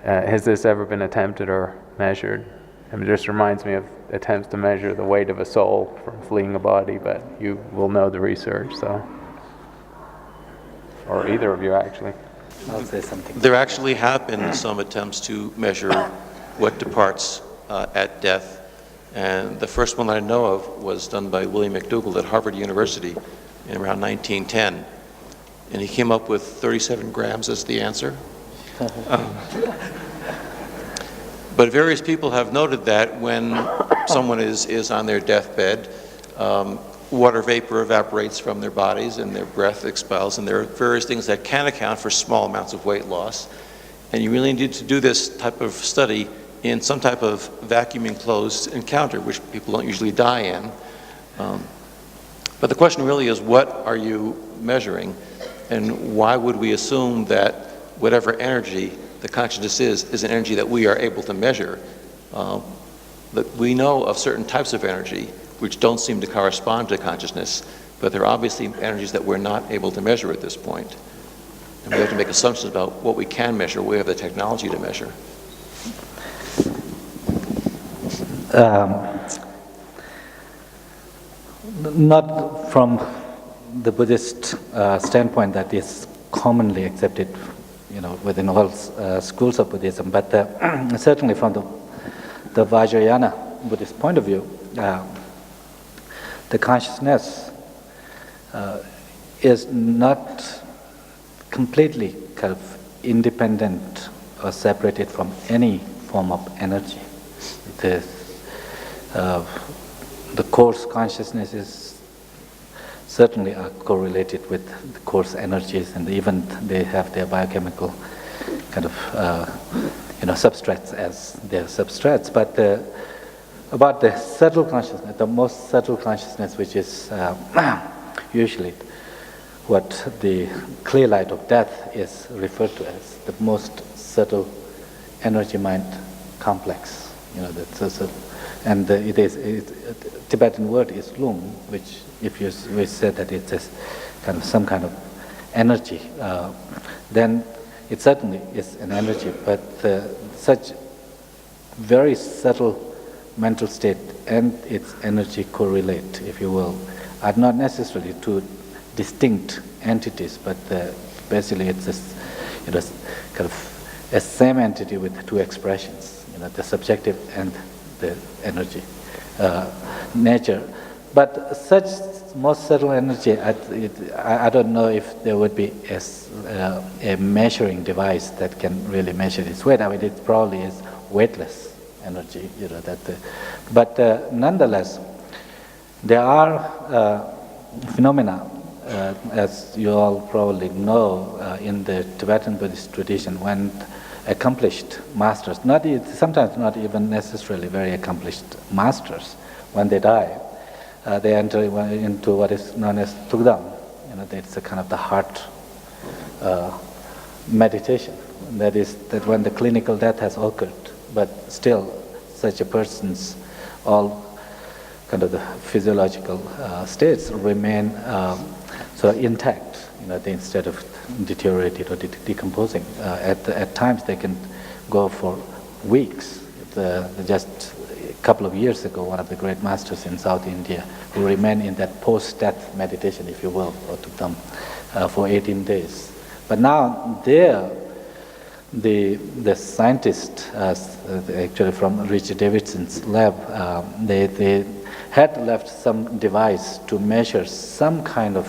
Has this ever been attempted or measured? It just reminds me of attempts to measure the weight of a soul from fleeing a body, but you will know the research, so. Or either of you, actually. I'll say something. There actually have been some attempts to measure what departs at death, and the first one I know of was done by William McDougall at Harvard University in around 1910, and he came up with 37 grams as the answer. But various people have noted that when someone is on their deathbed, water vapor evaporates from their bodies and their breath expels, and there are various things that can account for small amounts of weight loss. And you really need to do this type of study in some type of vacuum enclosed encounter, which people don't usually die in. But the question really is, what are you measuring? And why would we assume that whatever energy the consciousness is an energy that we are able to measure? That we know of certain types of energy which don't seem to correspond to consciousness, but there are obviously energies that we're not able to measure at this point. And we have to make assumptions about what we can measure, we have the technology to measure. Not from the Buddhist standpoint that is commonly accepted, within all schools of Buddhism, but certainly from the Vajrayana Buddhist point of view, the consciousness is not completely kind of independent or separated from any form of energy. The coarse consciousness is certainly are correlated with the coarse energies, and even they have their biochemical kind of substrates as their substrates. But about the subtle consciousness, the most subtle consciousness, which is usually what the clear light of death is referred to as the most subtle energy mind complex. And Tibetan word is lung, which if we said that it's a kind of some kind of energy, then it certainly is an energy. But such very subtle mental state and its energy correlate, if you will, are not necessarily two distinct entities, but basically it's kind of a same entity with two expressions, the subjective and the energy nature. But such most subtle energy, I don't know if there would be a measuring device that can really measure its weight. I mean, it probably is weightless energy, but nonetheless, there are phenomena, as you all probably know, in the Tibetan Buddhist tradition, when accomplished masters, sometimes not even necessarily very accomplished masters, when they die, they enter into what is known as Tugdam. It's a kind of the heart meditation. That is, that when the clinical death has occurred, but still such a person's all kind of the physiological states remain sort of intact, instead of deteriorated or decomposing. At times they can go for weeks. Just a couple of years ago, one of the great masters in South India who remained in that post-death meditation, if you will, or to them, for 18 days. But now there, the scientists, actually from Richard Davidson's lab, they had left some device to measure some kind of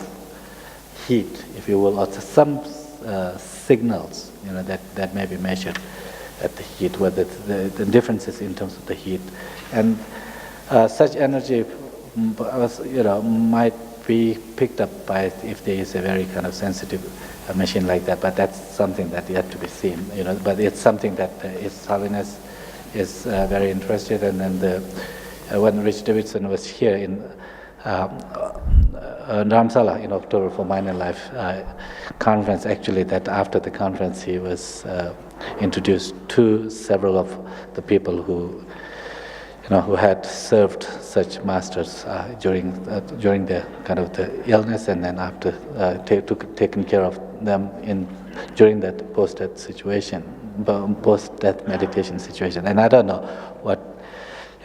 heat, if you will, or some signals, that may be measured at the heat, whether the differences in terms of the heat, and such energy, might be picked up by if there is a very kind of sensitive machine like that. But that's something that yet to be seen, But it's something that His Holiness is very interested. And then when Rich Davidson was here in Dharamsala in October for Mind and Life conference, actually that after the conference he was introduced to several of the people who had served such masters during the kind of the illness, and then after taken care of them during that post-death situation, post-death meditation situation. And I don't know what,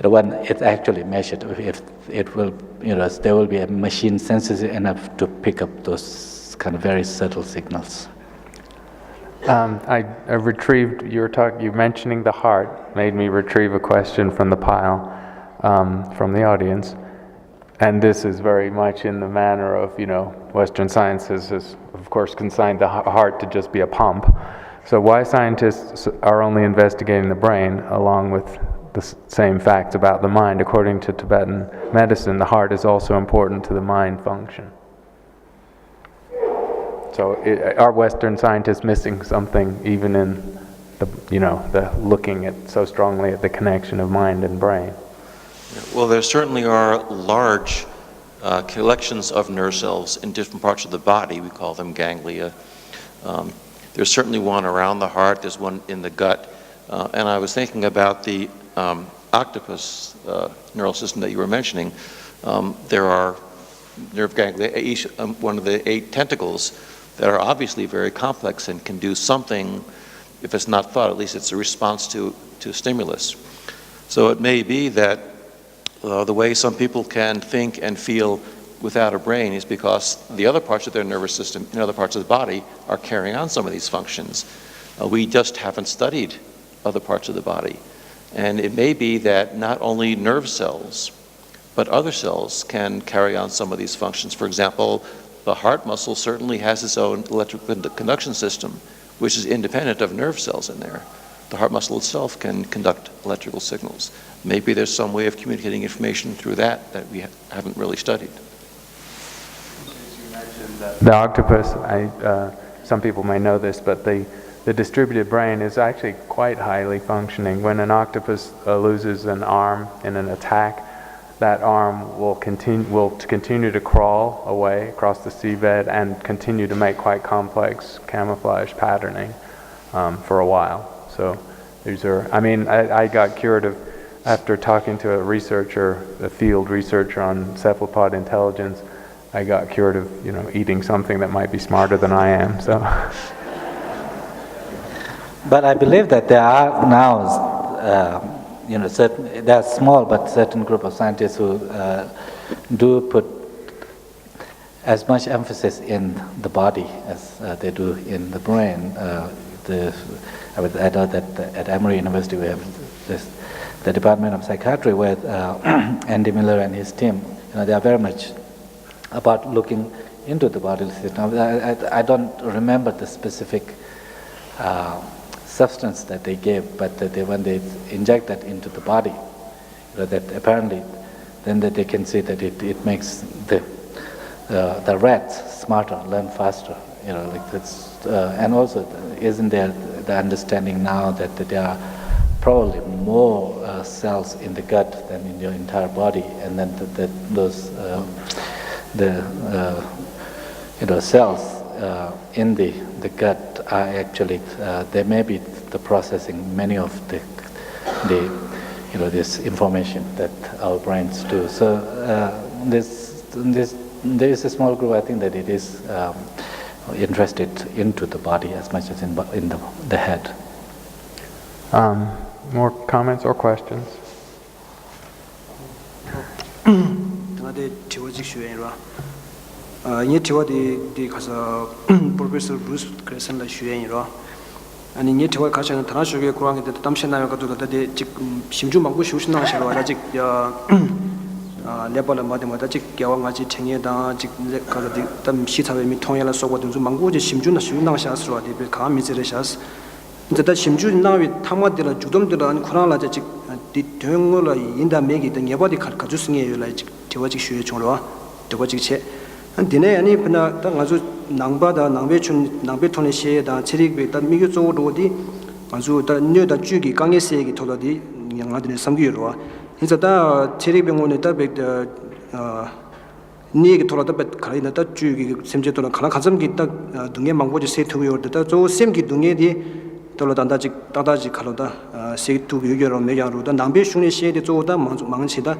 when it's actually measured, if it will, there will be a machine sensitive enough to pick up those kind of very subtle signals. I retrieved you mentioning the heart made me retrieve a question from the pile from the audience, and this is very much in the manner of Western sciences has of course consigned the heart to just be a pump. So why scientists are only investigating the brain along with the same facts about the mind? According to Tibetan medicine, the heart is also important to the mind function. So are Western scientists missing something even in the looking at so strongly at the connection of mind and brain? Well, there certainly are large collections of nerve cells in different parts of the body. We call them ganglia. There's certainly one around the heart. There's one in the gut. And I was thinking about the octopus neural system that you were mentioning. There are nerve ganglia, each one of the 8 tentacles that are obviously very complex and can do something. If it's not thought, at least it's a response to stimulus. So it may be that the way some people can think and feel without a brain is because the other parts of their nervous system in other parts of the body are carrying on some of these functions. We just haven't studied other parts of the body. And it may be that not only nerve cells, but other cells can carry on some of these functions. For example, the heart muscle certainly has its own electrical conduction system, which is independent of nerve cells in there. The heart muscle itself can conduct electrical signals. Maybe there's some way of communicating information through that we haven't really studied. You mentioned the octopus. Some people may know this, but the distributed brain is actually quite highly functioning. When an octopus loses an arm in an attack, that arm will continue to crawl away across the seabed and continue to make quite complex camouflage patterning for a while. So these are, I got cured after talking to a field researcher on cephalopod intelligence. I got cured of eating something that might be smarter than I am. So. But I believe that there are now there are small but certain group of scientists who do put as much emphasis in the body as they do in the brain. I know that at Emory University we have the Department of Psychiatry with Andy Miller and his team. They are very much about looking into the bodily system. I don't remember the specific substance that they gave, but when they inject that into the body, that apparently then that they can see that it makes the rats smarter, learn faster. And also isn't there the understanding now that there are probably more cells in the gut than in your entire body, and then those cells in the gut are actually they may be the processing many of the this information that our brains do. So there is a small group, I think, that it is interested into the body as much as in the head. More comments or questions? 이 티와디 가서 프로페서 브루스 그레슨라 슈엔이로 아니 이 티와 가서는 다나슈게 고랑에 담신나요 가도 다데 지금 심주 망고 쇼신나셔로 아직 레벨 마데마다 직 겨왕아지 챙에다 직 가서 담 시타베 미 통해라 쏘고든 좀 망고지 심주나 슈나셔스로 아디 가미즈레샤스 이제 심주 나위 탐마들 주dom들 아니 쿠란라제 직 디덩을 인다 메기 등 예바디 가주승에 요라 직 티와직 슈에 종로 티와직 체 디네 아니 그나 아주 낭바다 낭베톤의 시에다 체릭베다 미교 쪽으로디 아주 다 녀다 주기 강에세기 돌아디 양나들이 삼기로와 인자다 체리병원에 다백 니에게 돌아다 가리나 다 주기 샘제도나 가나 가점기 딱 등에 망보지 세트위어다 저 샘기 등에디 돌아단다지 따다지 가로다 세트 유결로 매야로다 남배 슝네 시에디 조다 망치다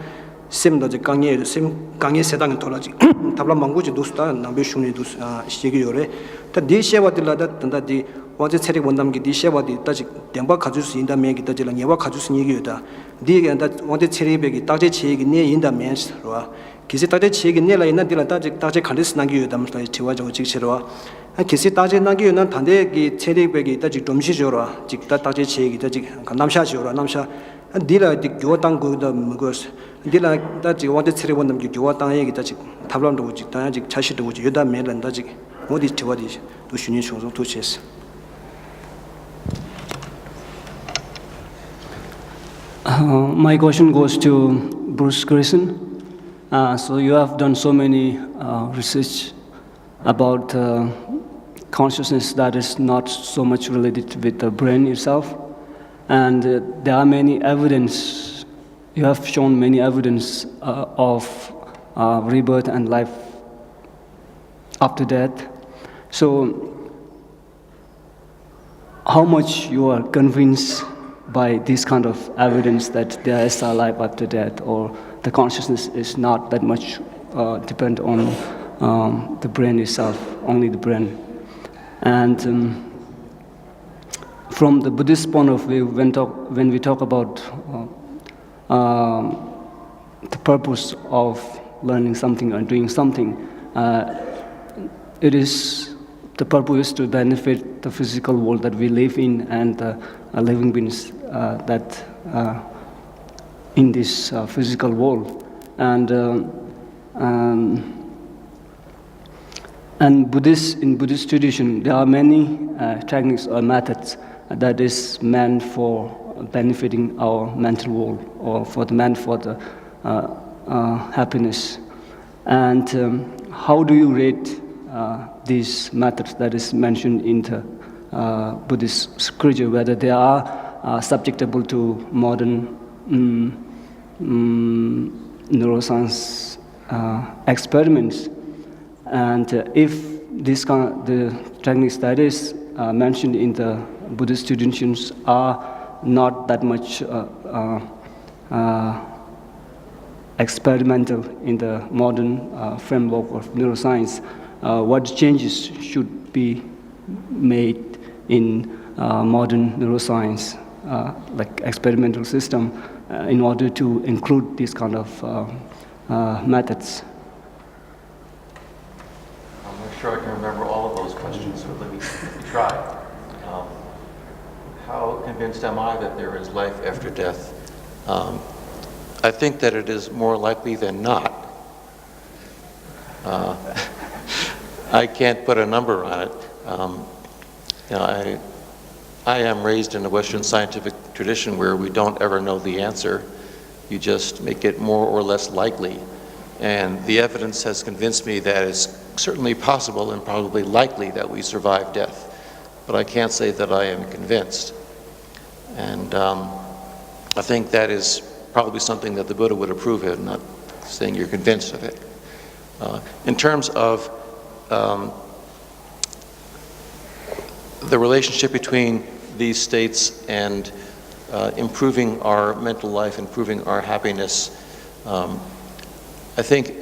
샘다지 강에 샘 강에 세당에 돌아지 답라 망고지 도스다 남배 슝네 도스 시기요래 다 디시아와들라다 단다디 어제 체력 원담기 디시아와디 따지 demba 가주스 인다 메기 따지라 예와 가주스 얘기요다 디게 안다 어제 체력이 따제 체력이 네 인다 메스로와 किसी ताजे छेगी ने लाई ना दिला ताजे खालिस Nagi Yoda मतलब चिवा जो चिक छिरवा किसी ताजे नागी योना थांदे की छेरी बेगी ताजे डोमशी जोरवा चिकता ताजे छेगी ताजे नामशा जोरवा नामशा दिला दि 교당 고다 무거스 दिला ताजे वा데 छेरी 원담 기 교당 얘기 ताजे 탑람도 직 ताजे 차시도 요다 메란 ताजे 모디 치와디 또 신이 총성 도치스 My question goes to Bruce Grayson. So you have done so many research about consciousness that is not so much related with the brain itself, and there are many evidence. You have shown many evidence of rebirth and life after death. So, how much you are convinced by this kind of evidence that there is a life after death, or the consciousness is not that much depend on the brain itself, only the brain. And from the Buddhist point of view, when we talk about the purpose of learning something or doing something, the purpose is to benefit the physical world that we live in and the living beings that in this physical world. And in Buddhist tradition, there are many techniques or methods that is meant for benefiting our mental world or meant for the happiness. And how do you rate these methods that is mentioned in the Buddhist scripture, whether they are subjectable to modern neuroscience experiments, and if the techniques that is mentioned in the Buddhist traditions are not that much experimental in the modern framework of neuroscience, what changes should be made in modern neuroscience, like experimental system, in order to include these kind of methods? I'm not sure I can remember all of those questions, so let me try. How convinced am I that there is life after death? I think that it is more likely than not. I can't put a number on it. I am raised in a Western scientific tradition where we don't ever know the answer. You just make it more or less likely. And the evidence has convinced me that it's certainly possible and probably likely that we survive death. But I can't say that I am convinced. And I think that is probably something that the Buddha would approve of, not saying you're convinced of it. In terms of the relationship between these states and improving our mental life, improving our happiness, I think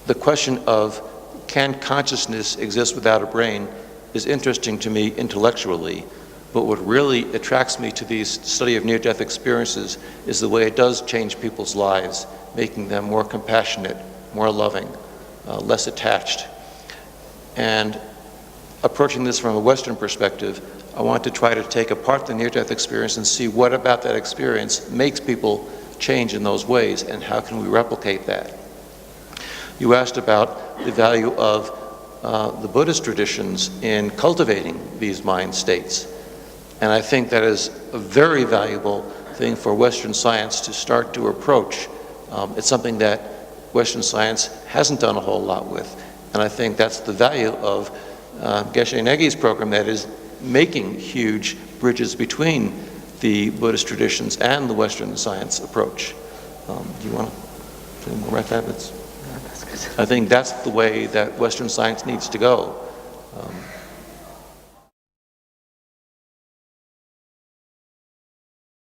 the question of can consciousness exist without a brain is interesting to me intellectually, but what really attracts me to these study of near-death experiences is the way it does change people's lives, making them more compassionate, more loving, less attached. And approaching this from a Western perspective, I want to try to take apart the near-death experience and see what about that experience makes people change in those ways, and how can we replicate that. You asked about the value of the Buddhist traditions in cultivating these mind states. And I think that is a very valuable thing for Western science to start to approach. It's something that Western science hasn't done a whole lot with. And I think that's the value of Geshe Negi's program, that is making huge bridges between the Buddhist traditions and the Western science approach. Do you want to say more about that? I think that's the way that Western science needs to go.